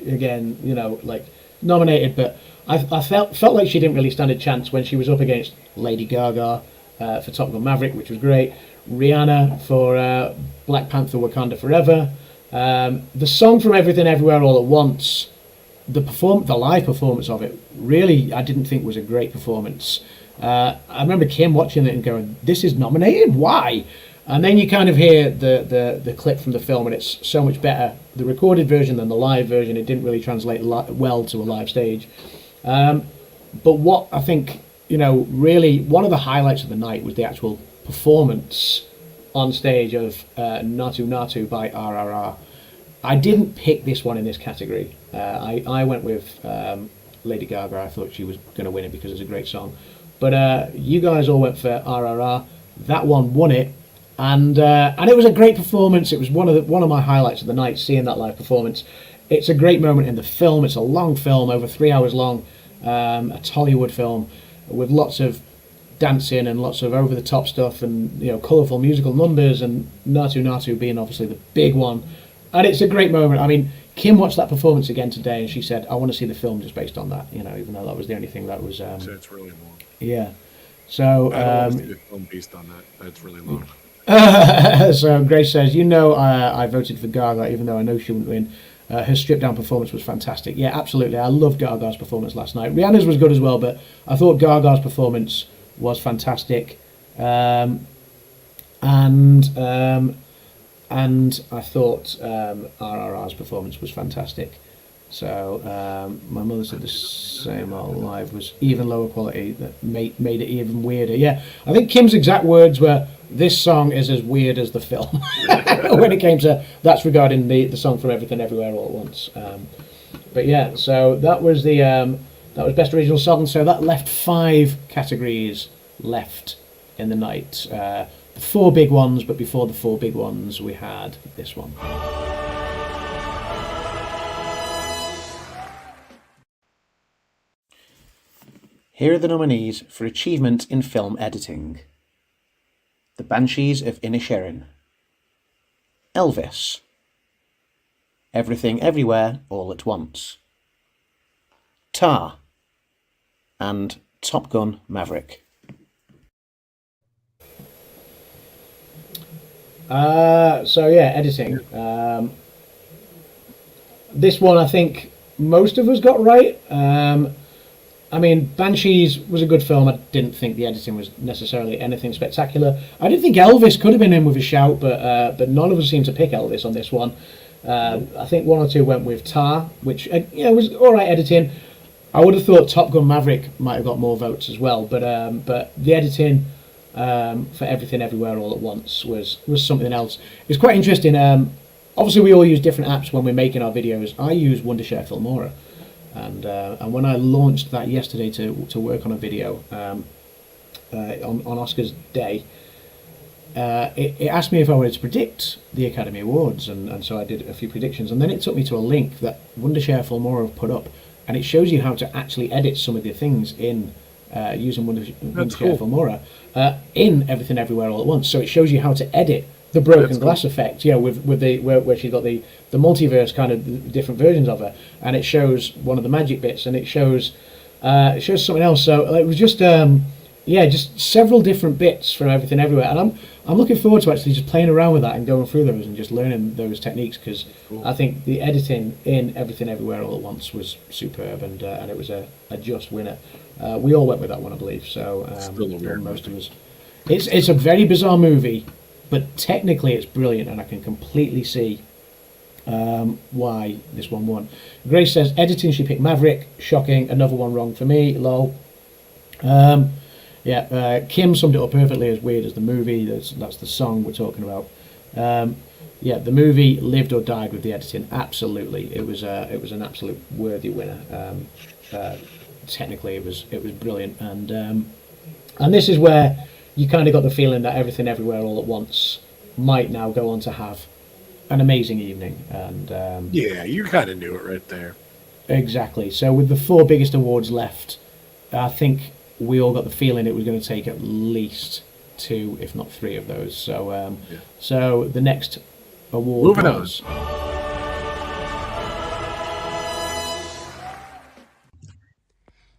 again, you know, like, nominated, but I felt like she didn't really stand a chance when she was up against Lady Gaga for Top Gun Maverick, which was great, Rihanna for Black Panther Wakanda Forever, the song from Everything Everywhere All at Once, the live performance of it, really, I didn't think was a great performance. I remember Kim watching it and going, this is nominated? Why? And then you kind of hear the clip from the film, and it's so much better, the recorded version than the live version. It didn't really translate well to a live stage. But what I think, you know, really one of the highlights of the night was the actual performance on stage of Natu Natu by RRR. I didn't pick this one in this category. I went with Lady Gaga. I thought she was going to win it because it's a great song. But you guys all went for RRR. That one won it. And it was a great performance. It was one of my highlights of the night, seeing that live performance. It's a great moment in the film. It's a long film, over 3 hours long. It's a Hollywood film with lots of dancing and lots of over-the-top stuff and, you know, colourful musical numbers, and Natu Natu being obviously the big one. And it's a great moment. I mean, Kim watched that performance again today, and she said, "I want to see the film just based on that." You know, even though that was the only thing that was. So it's really long. Yeah. So. I don't want to see the film based on that. That's really long. So Grace says, you know, I voted for Gaga even though I know she wouldn't win. Her stripped down performance was fantastic. Yeah, absolutely. I loved Gaga's performance last night. Rihanna's was good as well, but I thought Gaga's performance was fantastic. And I thought RRR's performance was fantastic. So my mother said the same live was even lower quality, that made it even weirder. Yeah, I think Kim's exact words were, this song is as weird as the film. When it came to, that's regarding the song from Everything Everywhere All at Once. But yeah, so that was that was Best Original Song. So that left 5 categories left in the night. The 4 big ones, but before the 4 big ones, we had this one. Here are the nominees for Achievement in Film Editing. The Banshees of Inisherin, Elvis, Everything Everywhere All at Once, Tar, and Top Gun Maverick. So yeah, editing. This one I think most of us got right. I mean, Banshees was a good film. I didn't think the editing was necessarily anything spectacular. I didn't think Elvis could have been in with a shout, but none of us seemed to pick Elvis on this one. I think 1 or 2 went with Tar, which was all right editing. I would have thought Top Gun Maverick might have got more votes as well, but the editing for Everything Everywhere All at Once was something else. It's quite interesting. Obviously, we all use different apps when we're making our videos. I use Wondershare Filmora. And when I launched that yesterday to work on a video on Oscars Day, it asked me if I wanted to predict the Academy Awards, and so I did a few predictions, and then it took me to a link that Wondershare Filmora have put up, and it shows you how to actually edit some of the things in using Wondershare Filmora in Everything Everywhere All at Once. So it shows you how to edit the broken glass effect, with the where she's got the multiverse kind of different versions of her, and it shows one of the magic bits, and it shows something else. So it was just just several different bits from Everything Everywhere, and I'm looking forward to actually just playing around with that and going through those and just learning those techniques, because I think the editing in Everything Everywhere All at Once was superb, and it was a just winner. We all went with that one, I believe. So most of us. It's a very bizarre movie. But technically it's brilliant, and I can completely see why this one won. Grace says, editing, she picked Maverick. Shocking. Another one wrong for me. Lol. Kim summed it up perfectly. As weird as the movie. That's the song we're talking about. The movie lived or died with the editing. Absolutely. It was an absolute worthy winner. Technically it was brilliant. And And this is where you kind of got the feeling that Everything Everywhere All at Once might now go on to have an amazing evening. And yeah, you kind of knew it right there. Exactly. So with the 4 biggest awards left, I think we all got the feeling it was going to take at least 2, if not 3 of those. So, so the next award was...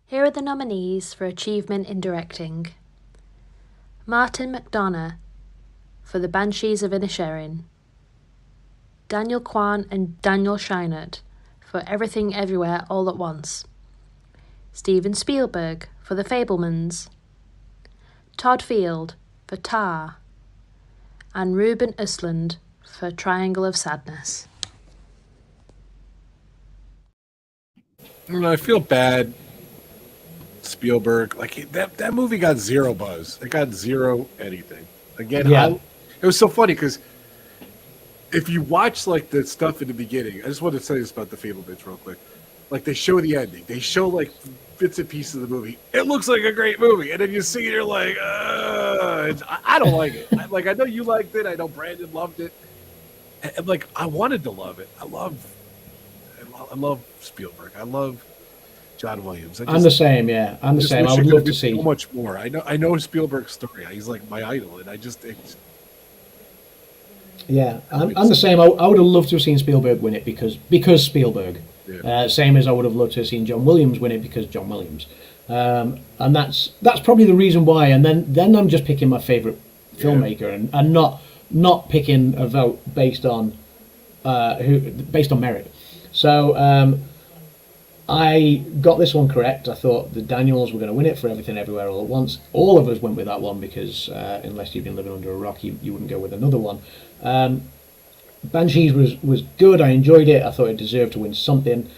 Here are the nominees for Achievement in Directing. Martin McDonagh for The Banshees of Inisherin. Daniel Kwan and Daniel Scheinert for Everything Everywhere All at Once. Steven Spielberg for The Fabelmans. Todd Field for Tar. And Ruben Östlund for Triangle of Sadness. I feel bad. Spielberg, like that movie got 0 buzz. It got 0 anything. Again, it was so funny because if you watch like the stuff in the beginning, I just want to say this about The Fabelmans real quick. Like they show the ending, they show like bits and pieces of the movie. It looks like a great movie, and then you see it, you're like, I don't like it. I know you liked it. I know Brandon loved it, and like I wanted to love it. I love Spielberg. I love John Williams. I'm the same, yeah. I'm the same. I would love to see so much more. I know Spielberg's story. He's like my idol, and I'm the same. I would have loved to have seen Spielberg win it because Spielberg. Yeah. Same as I would have loved to have seen John Williams win it because John Williams. And that's probably the reason why. And then I'm just picking my favourite filmmaker and not picking a vote based on merit. So I got this one correct. I thought the Daniels were going to win it for Everything Everywhere All at Once. All of us went with that one because unless you've been living under a rock, you wouldn't go with another one. Banshees was good. I enjoyed it. I thought it deserved to win something.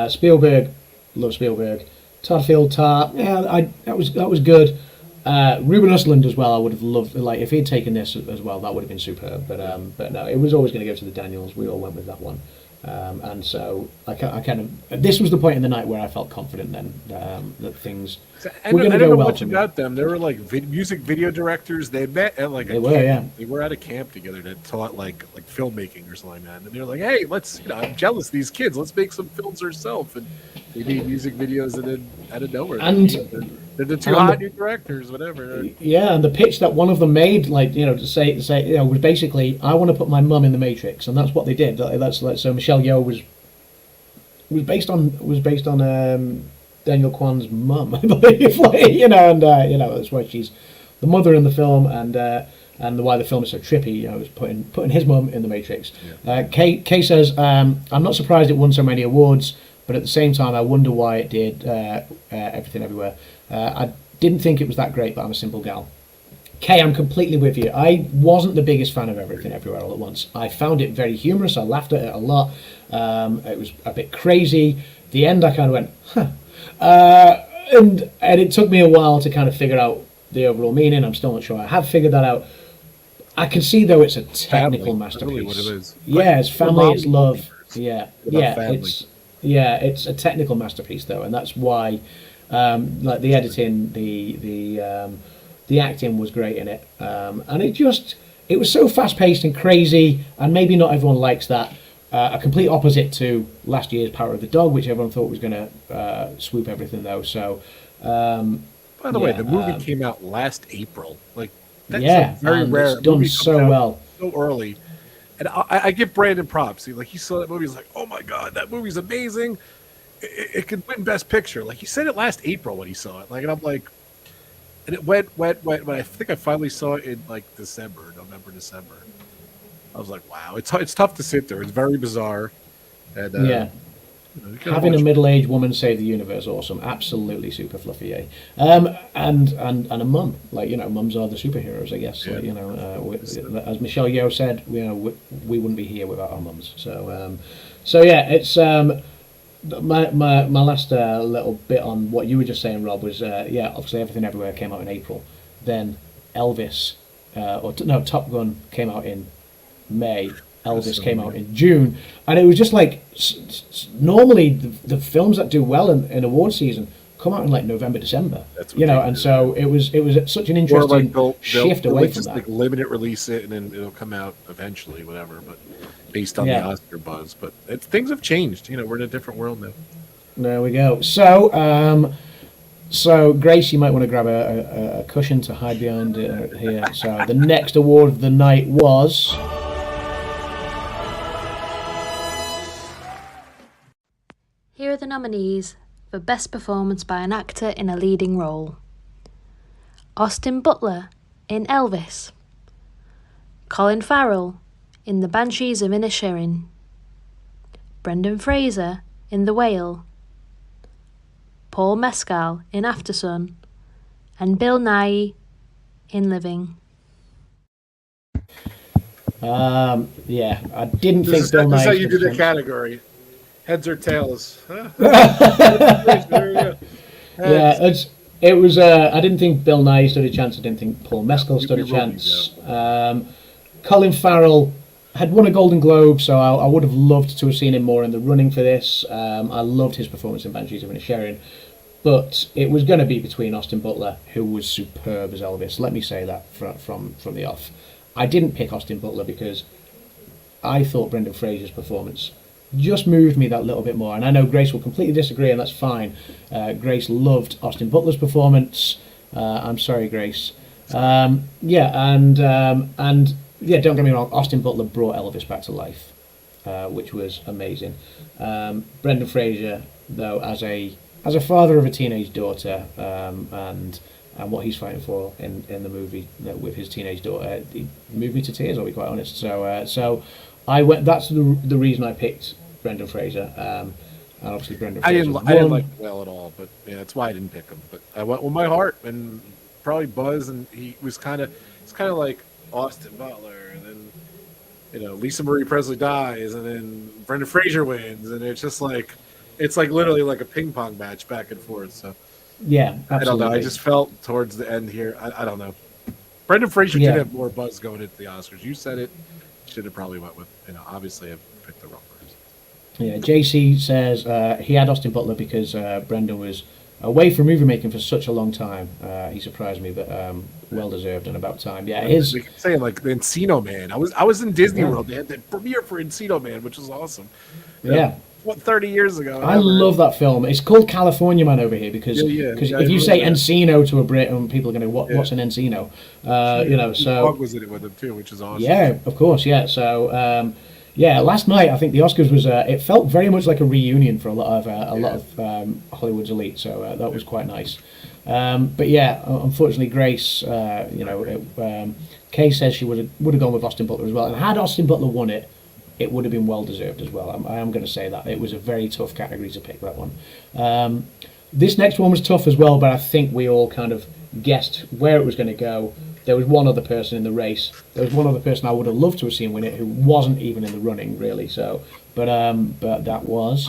Spielberg, love Spielberg. Todd Field, Tar, that was good. Ruben Östlund as well. I would have loved, like if he'd taken this as well, that would have been superb. But no, it was always going to go to the Daniels. We all went with that one. And so I kind of this was the point in the night where I felt confident then that things were going to go well. Much about them. They were like music video directors. They met at like they were at a camp together that taught like filmmaking or something like that. And they were like, hey, let's I'm jealous of these kids. Let's make some films ourselves. And they made music videos and then out of nowhere. And they're the 2 hot new directors, whatever. Yeah, and the pitch that one of them made, like to say was basically, I want to put my mum in the Matrix, and that's what they did. That's like so. Michelle Yeoh was based on Daniel Kwan's mum, I believe. And that's why she's the mother in the film, and why the film is so trippy. Is putting his mum in the Matrix. Yeah. Kay says, I'm not surprised it won so many awards. But at the same time, I wonder why it did Everything Everywhere. I didn't think it was that great, but I'm a simple gal. Kay, I'm completely with you. I wasn't the biggest fan of Everything Everywhere All at Once. I found it very humorous. I laughed at it a lot. It was a bit crazy. The end, I kind of went, huh. And it took me a while to kind of figure out the overall meaning. I'm still not sure I have figured that out. I can see, though, it's a technical masterpiece. Really what it is. Yeah, it's family, it's love. It's a technical masterpiece though, and that's why, like the editing, the acting was great in it, and it was so fast paced and crazy, and maybe not everyone likes that. A complete opposite to last year's Power of the Dog, which everyone thought was going to swoop everything though. So, by the way, the movie came out last April. Like that's very rare. It's done so well, so early. And I give Brandon props. He saw that movie. He's like, "Oh my god, that movie's amazing! It could win Best Picture." Like he said it last April when he saw it. And I'm like, and it went. But I think I finally saw it in like November, December. I was like, "Wow, it's tough to sit there. It's very bizarre." And having a middle-aged woman save the universe, awesome, absolutely super fluffy, and a mum, mums are the superheroes, I guess. Yeah. As Michelle Yeoh said, we wouldn't be here without our mums. So yeah, it's my last little bit on what you were just saying, Rob, was obviously Everything Everywhere came out in April, then Elvis, Top Gun came out in May. Elvis came out in June, and it was just like normally the films that do well in award season come out in like November, December. That's you know, and so it was such an interesting shift away from just that. like limit it, release it, and then it'll come out eventually, whatever. But based on the Oscar buzz, but things have changed. You know, we're in a different world now. There we go. So, so Grace, you might want to grab a cushion to hide behind here. So the next award of the night was. Here are the nominees for Best Performance by an Actor in a Leading Role. Austin Butler in Elvis. Colin Farrell in The Banshees of Inisherin. Brendan Fraser in The Whale. Paul Mescal in Aftersun. And Bill Nighy in Living. Yeah, I didn't think Bill Nighy. This is how you do the category. Heads or tails? Huh? Yeah, it was. I didn't think Bill Nighy stood a chance. I didn't think Paul Mescal stood a chance. Colin Farrell had won a Golden Globe, so I would have loved to have seen him more in the running for this. I loved his performance in Banshees of Inisherin, but it was going to be between Austin Butler, who was superb as Elvis. Let me say that from the off. I didn't pick Austin Butler because I thought Brendan Fraser's performance just moved me that little bit more, and I know Grace will completely disagree, and that's fine. Grace loved Austin Butler's performance. I'm sorry, Grace. And don't get me wrong, Austin Butler brought Elvis back to life, which was amazing. Brendan Fraser, though, as a father of a teenage daughter, and what he's fighting for in the movie with his teenage daughter, it moved me to tears, I'll be quite honest. So I went. That's the reason I picked Brendan Fraser. And obviously Brendan Fraser. I didn't like the Whale at all, but yeah, that's why I didn't pick him. But I went with my heart, and probably Buzz, and he was it's kind of like Austin Butler, and then Lisa Marie Presley dies, and then Brendan Fraser wins, and it's just like literally like a ping pong match back and forth. So yeah, absolutely. I don't know. I just felt towards the end here. I don't know. Brendan Fraser did have more buzz going into the Oscars. You said it. Should have probably went with, obviously I picked the wrong person. Yeah, JC says he had Austin Butler because Brendan was away from movie making for such a long time. He surprised me, but well deserved and about time. Yeah, his saying like the Encino Man. I was in Disney World. They had the premiere for Encino Man, which was awesome. Yeah. 30 years ago. I love that film. It's called California Man over here because if you say Encino to a Brit, people are going to what's an Encino? So Dog was in it with him too, which is awesome. Yeah, of course. Yeah. So last night I think the Oscars was. It felt very much like a reunion for a lot of Hollywood's elite. So that was quite nice. But yeah, unfortunately, Grace, Kay says she would have gone with Austin Butler as well, and had Austin Butler won it, it would have been well deserved as well. I am going to say that it was a very tough category to pick, that one. This next one was tough as well, but I think we all kind of guessed where it was going to go. There was one other person in the race. There was one other person I would have loved to have seen win it, who wasn't even in the running really. So, but that was.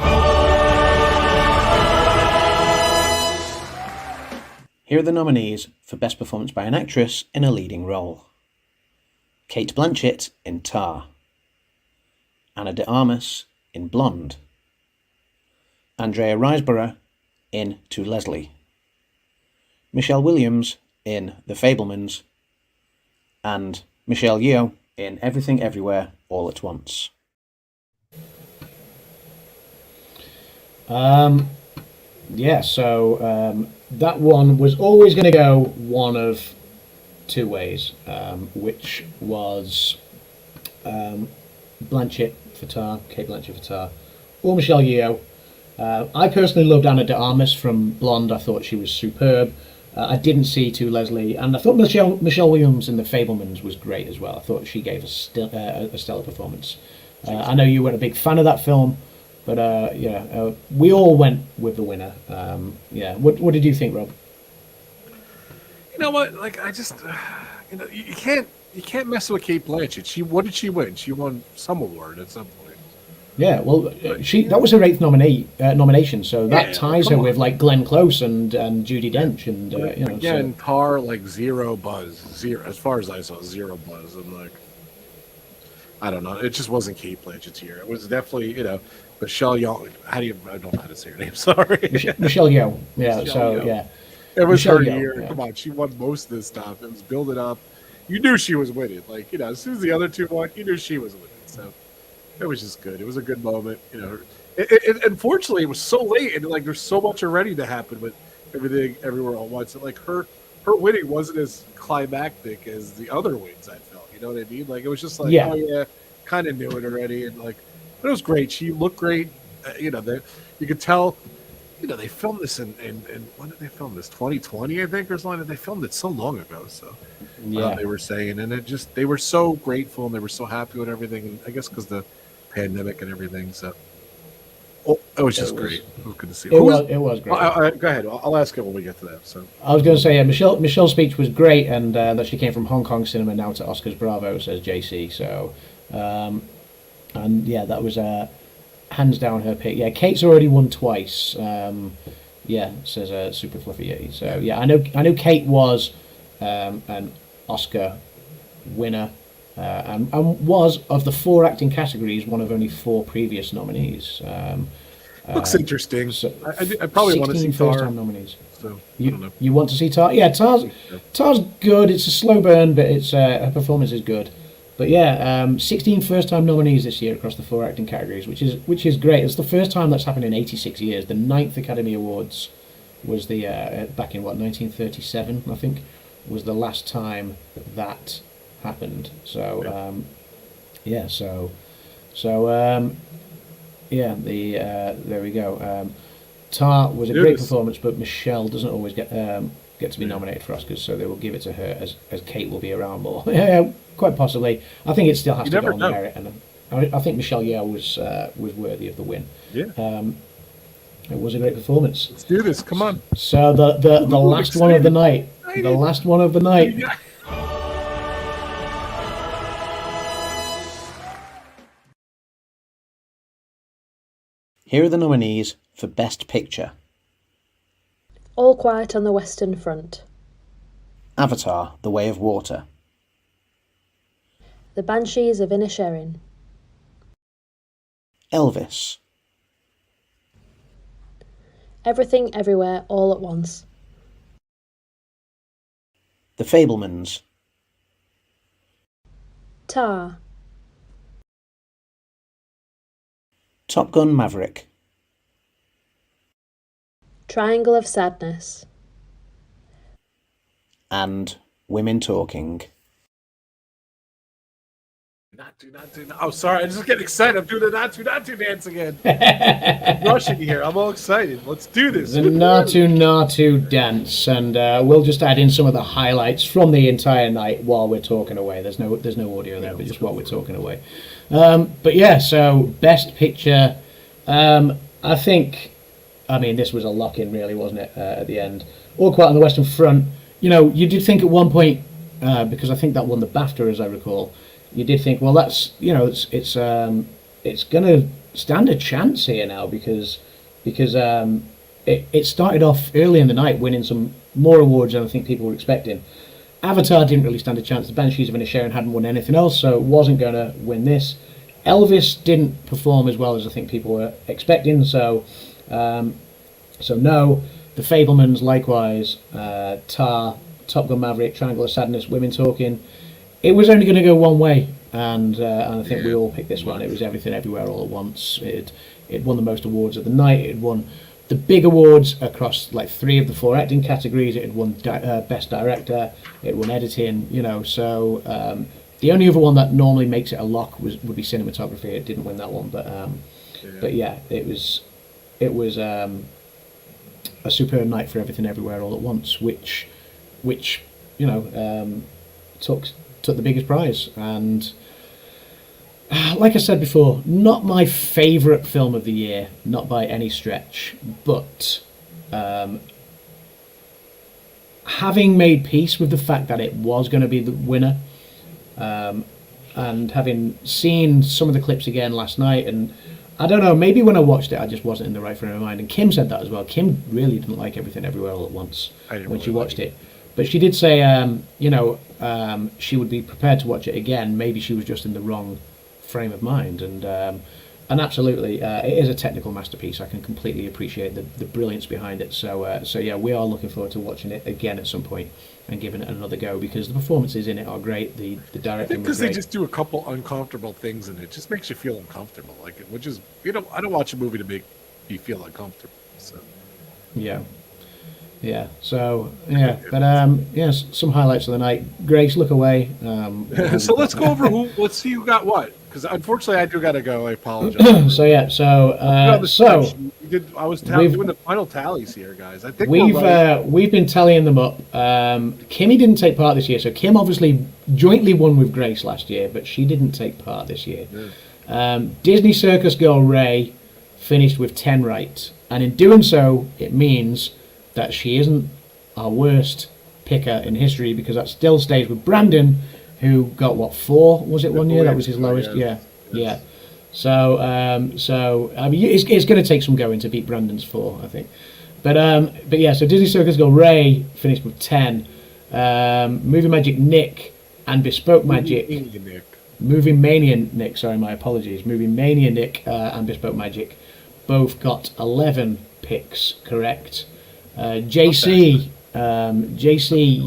Here are the nominees for Best Performance by an Actress in a Leading Role: Cate Blanchett in Tar. Ana de Armas in Blonde. Andrea Riseborough in To Leslie. Michelle Williams in The Fabelmans. And Michelle Yeoh in Everything Everywhere All at Once. That one was always going to go one of two ways, which was Blanchett for Tar, Cate Blanchett for Tar, or Michelle Yeoh. I personally loved Ana de Armas from Blonde. I thought she was superb. I didn't see To Leslie, and I thought Michelle Williams in The Fabelmans was great as well. I thought she gave a stellar performance. I know you weren't a big fan of that film, but we all went with the winner. What did you think, Rob? You know what? Like I just, you can't mess with Cate Blanchett. What did she win? She won some award at some point. Yeah, well, that was her 8th nomination, so that ties her with like Glenn Close and Judi Dench, and again, Tar like zero buzz, as far as I saw, zero buzz, and like I don't know. It just wasn't Kate Blanchett's year. It was definitely, Michelle Yeoh. I don't know how to say her name. Sorry, Michelle Yeoh. Yeah. Michelle Yeoh. Yeah. It was Michelle her Yeoh, year. yeah. Come on, she won most of this stuff. It was building up. You knew she was winning. Like, as soon as the other two won, you knew she was winning. So it was just good. It was a good moment. Unfortunately, it was so late, and like there's so much already to happen with everything everywhere all at once. And like her winning wasn't as climactic as the other wins. I felt. You know what I mean? Like it was just like, oh yeah, kind of knew it already, and like it was great. She looked great. You could tell. They filmed this in when did they film this? 2020, I think, or something. They filmed it so long ago. So they were saying, and they were so grateful and they were so happy with everything. And I guess because the pandemic and everything. So it was just great. It was good to see. It was great. Go ahead. I'll ask it when we get to that. So I was going to say, Michelle's speech was great, and that she came from Hong Kong cinema now to Oscars Bravo, says JC. So, and yeah, that was hands down her pick. Yeah, Kate's already won twice. Says Super Fluffy. So yeah, I know Kate was an Oscar winner. And was, of the 4 acting categories, one of only 4 previous nominees. Looks interesting. So I probably want to see Tar. First-time nominees. So, I don't know. You want to see Tar? Yeah, Tar's good. It's a slow burn, but her performance is good. But yeah, 16 first-time nominees this year across the 4 acting categories, which is great. It's the first time that's happened in 86 years. The 9th Academy Awards was the back in 1937, I think, was the last time that happened. So there we go. Tar was a great performance, but Michelle doesn't always get to be nominated for Oscars, so they will give it to her as Kate will be around more. Quite possibly. I think it still has to go on the merit, and I think Michelle Yeoh was worthy of the win. Yeah. It was a great performance. Let's do this. Come on. So the last one of the night. The last one of the night. Yeah. Here are the nominees for Best Picture. All Quiet on the Western Front. Avatar: The Way of Water. The Banshees of Inisherin. Elvis. Everything Everywhere All at Once. The Fabelmans. Tar. Top Gun: Maverick. Triangle of Sadness. And Women Talking. Not do. Oh, sorry. I just get excited. I'm doing the not do dance again. I'm rushing here. I'm all excited. Let's do this. The Natu dance, and we'll just add in some of the highlights from the entire night while we're talking away. There's no audio there, but just while we're talking away. But yeah, so Best Picture. This was a lock-in, really, wasn't it? At the end, All Quiet on the Western Front. You did think at one point, because I think that won the BAFTA, as I recall. You did think, well, that's it's going to stand a chance here now because it started off early in the night winning some more awards than I think people were expecting. Avatar didn't really stand a chance. The Banshees of Inisherin hadn't won anything else, so it wasn't going to win this. Elvis didn't perform as well as I think people were expecting, so no. The Fabelmans, likewise. Tar, Top Gun Maverick, Triangle of Sadness, Women Talking. It was only going to go one way, and I think we all picked this one. It was Everything Everywhere All at Once. It won the most awards of the night. It won the big awards across like 3 of the 4 acting categories. It had won Best Director. It won Editing. So the only other one that normally makes it a lock would be Cinematography. It didn't win that one, but yeah, it was a superb night for Everything Everywhere All at Once, which took the biggest prize. And like I said before, not my favourite film of the year, not by any stretch, but having made peace with the fact that it was going to be the winner, and having seen some of the clips again last night, and I don't know, maybe when I watched it I just wasn't in the right frame of mind, and Kim said that as well. Kim really didn't like Everything Everywhere All at Once when she watched it. But she did say, she would be prepared to watch it again. Maybe she was just in the wrong frame of mind. And absolutely, it is a technical masterpiece. I can completely appreciate the brilliance behind it. So yeah, we are looking forward to watching it again at some point and giving it another go, because the performances in it are great. The directing, because they just do a couple uncomfortable things, and it just makes you feel uncomfortable. Like, which is, I don't watch a movie to make you feel uncomfortable. So yeah. So yeah, but yes, some highlights of the night. Grace, look away. So let's go over let's see who got what. Because unfortunately, I do got to go. I apologize. So yeah, I was doing the final tallies here, guys. I think we've been tallying them up. Kimmy didn't take part this year, so Kim obviously jointly won with Grace last year, but she didn't take part this year. Yeah. Disney Circus girl Ray finished with 10 right, and in doing so, it means that she isn't our worst picker in history, because that still stays with Brandon, who got 4? Was it 1 year? That was his lowest. Yeah. So I mean, it's going to take some going to beat Brandon's 4, I think. But yeah. So Disney Circus girl Ray finished with 10. Movie Magic Nick and Bespoke Magic. Movie Mania Nick. Sorry, my apologies. Movie Mania Nick and Bespoke Magic both got 11 picks correct. JC,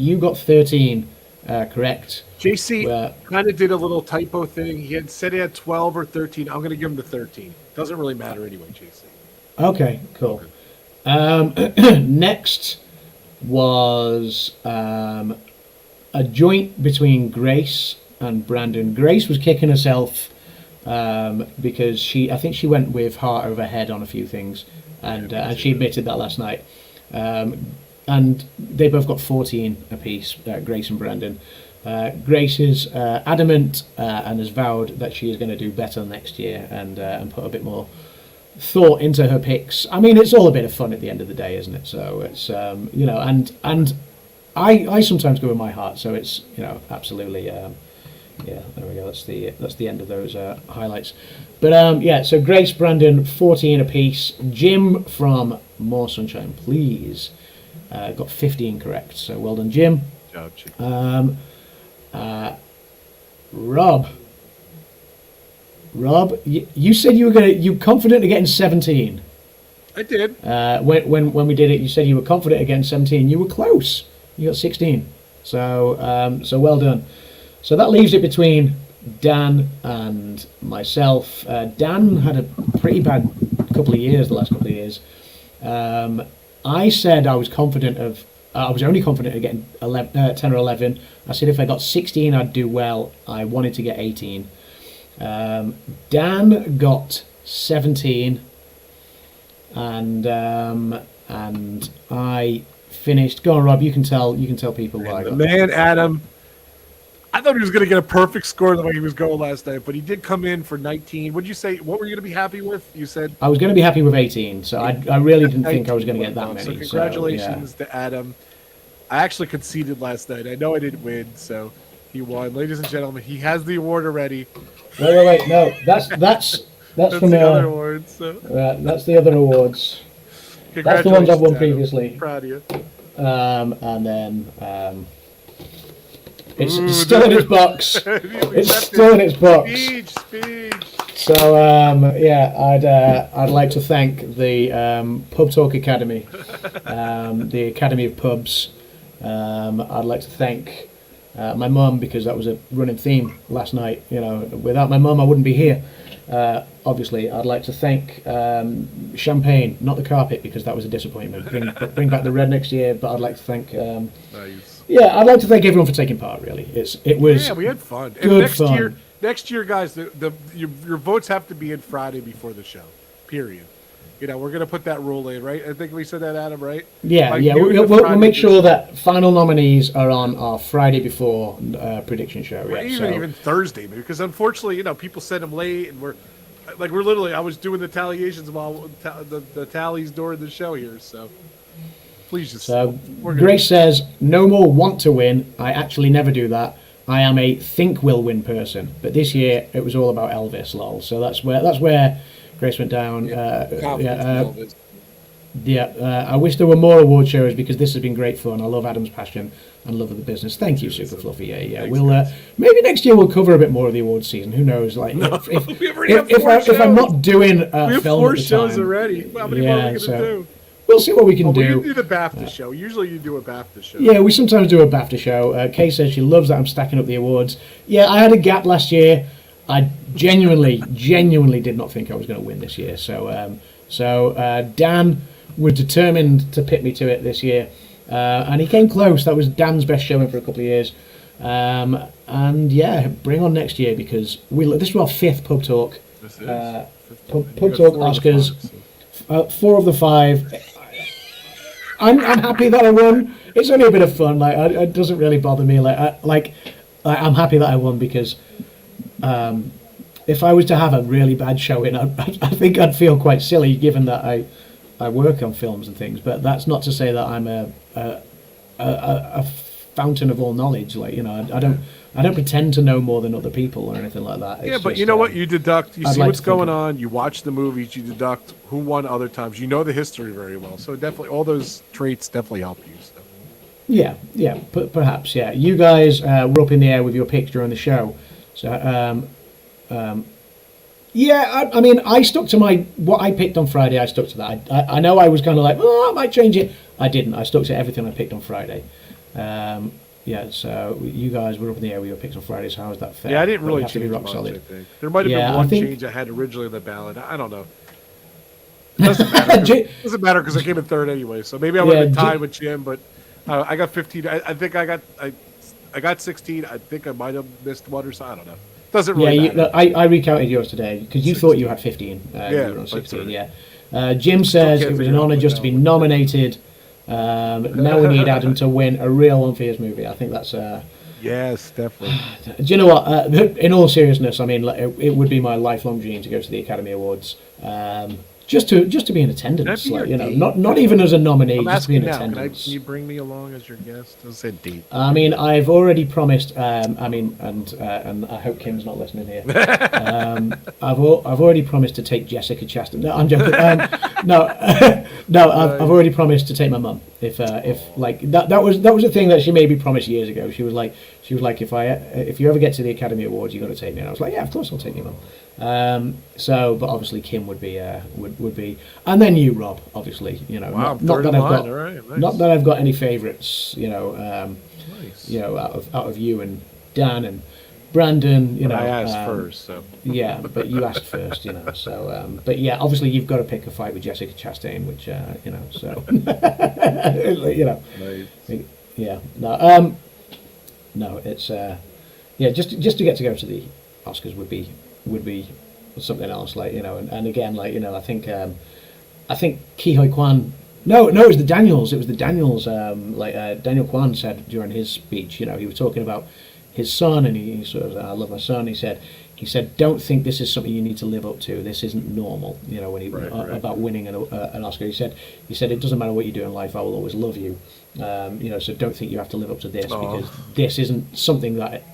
you got 13 correct. JC kind of did a little typo thing. He had said he had 12 or 13. I'm going to give him the 13. Doesn't really matter anyway, JC. Okay, cool. Next was a joint between Grace and Brandon. Grace was kicking herself because I think she went with heart over head on a few things, and she admitted that last night. And they both got 14 apiece, Grace and Brandon. Grace is adamant and has vowed that she is going to do better next year and put a bit more thought into her picks. I mean, it's all a bit of fun at the end of the day, isn't it? So it's and I sometimes go with my heart. So it's absolutely yeah. There we go. That's the end of those highlights. But yeah. So Grace, Brandon, 14 apiece. Jim from More Sunshine Please got 15 correct. So well done, Jim. Good job, Rob, you said you confident of getting 17. I did. When we did it, you said you were confident of getting 17. You were close. You got 16. So well done. So that leaves it between Dan and myself. Dan had a pretty bad couple of years, the last couple of years. I said I was confident of. I was only confident of getting 10 or 11. I said if I got 16, I'd do well. I wanted to get 18. Dan got 17, and I finished. Go on, Rob. You can tell people what I got. Man, Adam. I thought he was going to get a perfect score the way he was going last night, but he did come in for 19. What did you say? What were you going to be happy with? You said I was going to be happy with 18. So I really didn't think I was going to get that many. So congratulations to Adam. I actually conceded last night. I know I didn't win, so he won. Ladies and gentlemen, he has the award already. Wait. No, that's from the other awards. So. That's the other awards. That's the ones I've won previously. Proud of you. And then it's still in its box. It's still in its box. Speech. So yeah, I'd like to thank the Pub Talk Academy, the Academy of Pubs. I'd like to thank my mum, because that was a running theme last night. Without my mum, I wouldn't be here. Obviously, I'd like to thank Champagne, not the carpet, because that was a disappointment. Bring back the red next year, but I'd like to thank. Nice. Yeah, I'd like to thank everyone for taking part. Really, it was. Yeah, we had fun. Good and next year, guys, your votes have to be in Friday before the show. Period. We're gonna put that rule in, right? I think we said that, Adam, right? Yeah. We'll make sure that final nominees are on our Friday before prediction show. Right? Even Thursday, because unfortunately, people send them late, and we're literally. I was doing the talliations while the tallies during the show here, so. Please just. So Grace says, "No more want to win. I actually never do that. I am a think will win person. But this year it was all about Elvis, lol." So that's where Grace went down. Yeah, I wish there were more award shows because this has been great fun. I love Adam's passion and love of the business. Thank you, Super Fluffy. Yeah. Thanks, We'll maybe next year we'll cover a bit more of the awards season. Who knows? Like, if I'm not doing we have film 4 at the shows time, already. How many more are we gonna do? We'll see what we can We do. can do the BAFTA show. Usually you do a BAFTA show. Yeah, we sometimes do a BAFTA show. Kay says she loves that I'm stacking up the awards. Yeah, I had a gap last year. I genuinely did not think I was going to win this year. So Dan was determined to pit me to it this year, and he came close. That was Dan's best showing for a couple of years. And yeah, bring on next year because this was our 5th pub talk. This is Pub talk Oscars. 4 of the 5. I'm happy that I won. It's only a bit of fun. Like it doesn't really bother me. I'm happy that I won because if I was to have a really bad showing, I think I'd feel quite silly given that I work on films and things. But that's not to say that I'm a fountain of all knowledge. Like I don't pretend to know more than other people or anything like that. Yeah, but you know what? You deduct. You see what's going on. You watch the movies. You deduct who won other times. You know the history very well. So definitely, all those traits definitely help you. So. Yeah, perhaps. Yeah, you guys were up in the air with your picks during the show. So, yeah, I mean, I stuck to what I picked on Friday. I stuck to that. I know I was kind of like, I might change it. I didn't. I stuck to everything I picked on Friday. Yeah, so you guys were up in the air with your picks on Friday, so how was that fair? Yeah, I didn't really have to be change rock much, solid. I think. There might have been one change I had originally in the ballot. I don't know. It doesn't matter because I came in 3rd anyway, so maybe I would have been tied with Jim, but I got 15. I think I got 16. I think I might have missed one or so. I don't know. Doesn't really matter. I recounted yours today because you thought you had 15. You were on 16, yeah. Jim says it was an honour just to be nominated. Now we need Adam to win a real one for his movie. I think that's yes, definitely. Do you know what? In all seriousness, I mean, it would be my lifelong dream to go to the Academy Awards. Just to be in attendance, not even as a nominee, just to be in attendance. Can you bring me along as your guest? Doesn't say date. I mean, I've already promised. And I hope Kim's not listening here. I've already promised to take Jessica Chastain. No, I'm joking. I've already promised to take my mum. If like that was a thing that she made me promise years ago. She was like, if you ever get to the Academy Awards, you got to take me. And I was like, yeah, of course I'll take you, mum. But obviously Kim would be, and then you, Rob, obviously, wow, not that I've got, nice. not that I've got any favourites, nice. out of you and Dan and Brandon, I asked first, so yeah, but you asked first, so but yeah, obviously you've got to pick a fight with Jessica Chastain, which so nice. yeah, no, it's just to get to go to the Oscars would be something else, and again, I think Ke Huy Quan. No, it was the Daniels. It was the Daniels. Daniel Kwan said during his speech, he was talking about his son, and he sort of, I love my son. He said, don't think this is something you need to live up to. This isn't normal. When he about winning an Oscar, he said it doesn't matter what you do in life. I will always love you. So don't think you have to live up to this because this isn't something that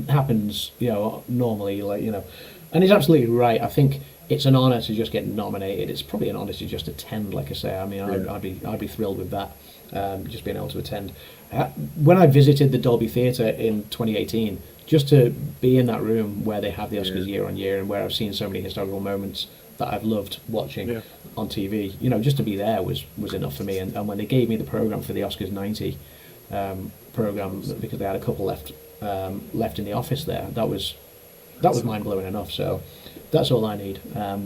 happens, normally. And he's absolutely right. I think it's an honour to just get nominated. It's probably an honour to just attend. Like I say, I mean, I'd be thrilled with that. Just being able to attend. When I visited the Dolby Theatre in 2018, just to be in that room where they have the Oscars year on year and where I've seen so many historical moments that I've loved watching on TV, just to be there was enough for me. And when they gave me the programme for the Oscars 90 programme, because they had a couple left in the office there, that was mind-blowing enough. So that's all I need. I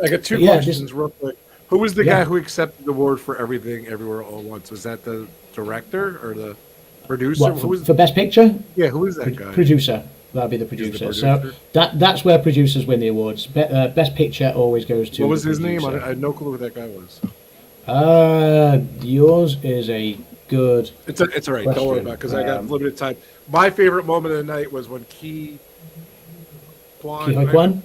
got 2 questions real quick. Who was the guy who accepted the award for Everything Everywhere All at Once? Was that the director or the producer? For Best Picture? Yeah, who is that guy? Producer. That'd be the producer. So that's where producers win the awards. Best Picture always goes to. What was his name? I had no clue who that guy was. Yours is a good. It's all right. Don't worry about it because I got limited time. My favorite moment of the night was when Ke Huy Quan,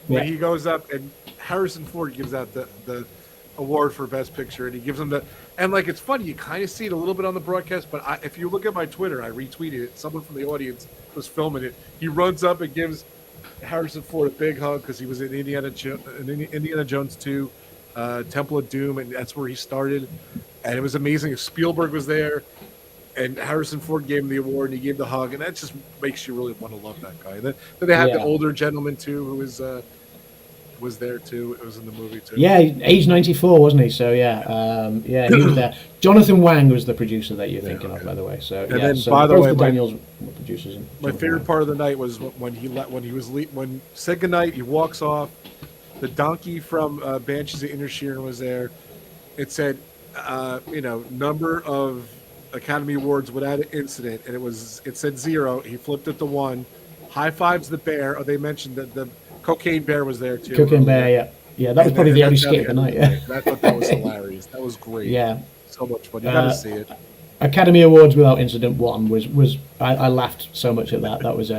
when he goes up and Harrison Ford gives out the award for Best Picture, and he gives him it's funny, you kind of see it a little bit on the broadcast, but if you look at my Twitter, I retweeted it. Someone from the audience was filming it. He runs up and gives Harrison Ford a big hug because he was in Indiana Jones 2. Temple of Doom, and that's where he started. And it was amazing. Spielberg was there, and Harrison Ford gave him the award, and he gave the hug, and that just makes you really want to love that guy. Then they had the older gentleman too, who was there too. It was in the movie too. Yeah, age 94, wasn't he? So yeah, he was there. Jonathan Wang was the producer that you're thinking of, by the way. So and then, by the both way, the Daniels were producers. My favorite part of the night was when he said goodnight. He walks off. The donkey from Banshees of Inisherin was there. It said, number of Academy Awards without an incident, and it said 0. He flipped it to 1. High fives the bear. Oh, they mentioned that the cocaine bear was there too. Cocaine bear, yeah, that was probably the only skit of the night. Yeah, I thought that was hilarious. That was great. Yeah, so much fun. You gotta see it. Academy Awards without incident 1 was I laughed so much at that. That was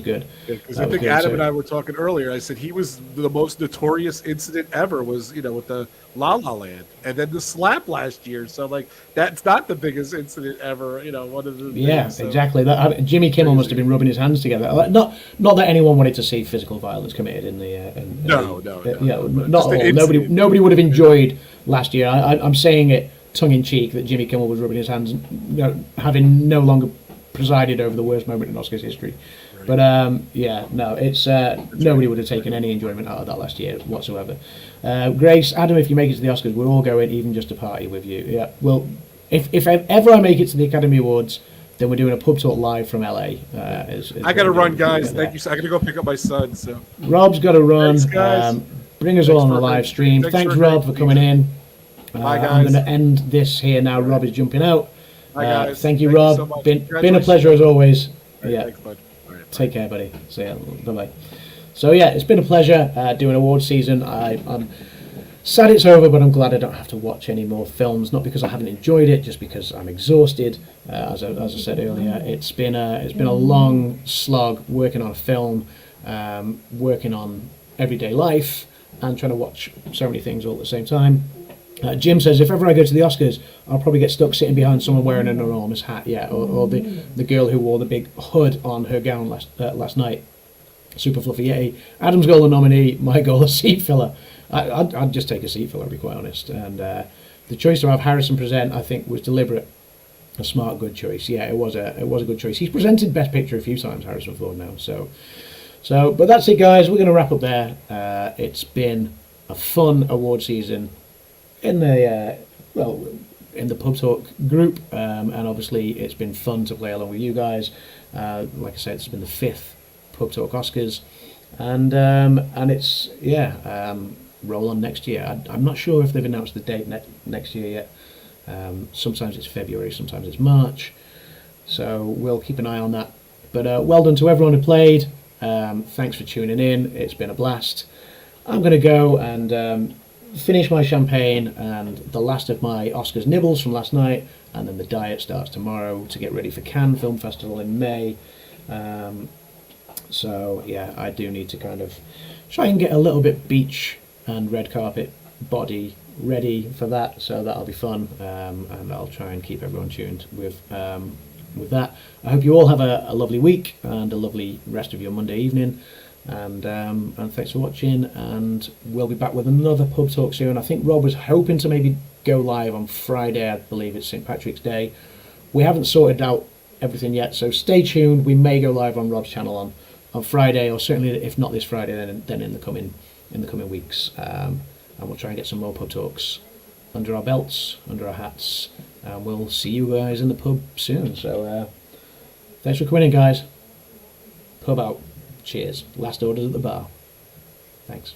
good. Because I think Adam and I were talking earlier. I said he was the most notorious incident ever was with the La La Land, and then the slap last year. So like that's not the biggest incident ever. One of the things, so. Exactly. Jimmy Kimmel must have been rubbing his hands together. Not that anyone wanted to see physical violence committed in the. No. Not all. Nobody would have enjoyed last year. I'm saying it tongue in cheek that Jimmy Kimmel was rubbing his hands, having no longer presided over the worst moment in Oscars history. Right. But it's nobody would have taken any enjoyment out of that last year whatsoever. Grace, Adam, if you make it to the Oscars, we're all going, even just to party with you. Yeah. Well, if ever I make it to the Academy Awards, then we're doing a pub talk live from LA. I got to run, guys. Thank you. I got to go pick up my son. So Rob's got to run. Thanks, guys. Bring us all on the live stream. Thanks Rob, for coming in. Bye, guys. I'm going to end this here now. Rob is jumping out. Bye, guys. Thank you, Rob. So been a pleasure as always. Right, yeah. Thanks, bud. All right, take care, buddy. See ya. Bye-bye. So yeah, it's been a pleasure doing award season. I'm sad it's over, but I'm glad I don't have to watch any more films. Not because I haven't enjoyed it, just because I'm exhausted. As I said earlier, it's been a long slog working on a film, working on everyday life, and trying to watch so many things all at the same time. Jim says, if ever I go to the Oscars, I'll probably get stuck sitting behind someone wearing an enormous hat, or the girl who wore the big hood on her gown last night. Super fluffy yeti. Adam's goal, the nominee. My goal, a seat filler. I'd just take a seat filler, to be quite honest. And the choice to have Harrison present, I think, was deliberate. A smart, good choice. Yeah, it was a good choice. He's presented Best Picture a few times, Harrison Ford, now. So, but that's it, guys. We're going to wrap up there. It's been a fun award season in the Pub Talk group, and obviously it's been fun to play along with you guys. Like I said, it's been the 5th Pub Talk Oscars, and it's roll on next year. I'm not sure if they've announced the date next year yet. Sometimes it's February, sometimes it's March, so we'll keep an eye on that. But well done to everyone who played. Thanks for tuning in. It's been a blast. I'm going to go and finish my champagne and the last of my Oscars nibbles from last night, and then the diet starts tomorrow to get ready for Cannes Film Festival in May. So yeah, I do need to kind of try and get a little bit beach and red carpet body ready for that, so that'll be fun, and I'll try and keep everyone tuned with that. I hope you all have a lovely week and a lovely rest of your Monday evening. And thanks for watching, and we'll be back with another Pub Talk soon. I think Rob was hoping to maybe go live on Friday. I believe it's St. Patrick's Day. We haven't sorted out everything yet, so stay tuned. We may go live on Rob's channel on Friday, or certainly if not this Friday, then in the coming weeks. And we'll try and get some more Pub Talks under our belts, under our hats, and we'll see you guys in the pub soon. So thanks for coming in, guys. Pub out. Cheers. Last orders at the bar. Thanks.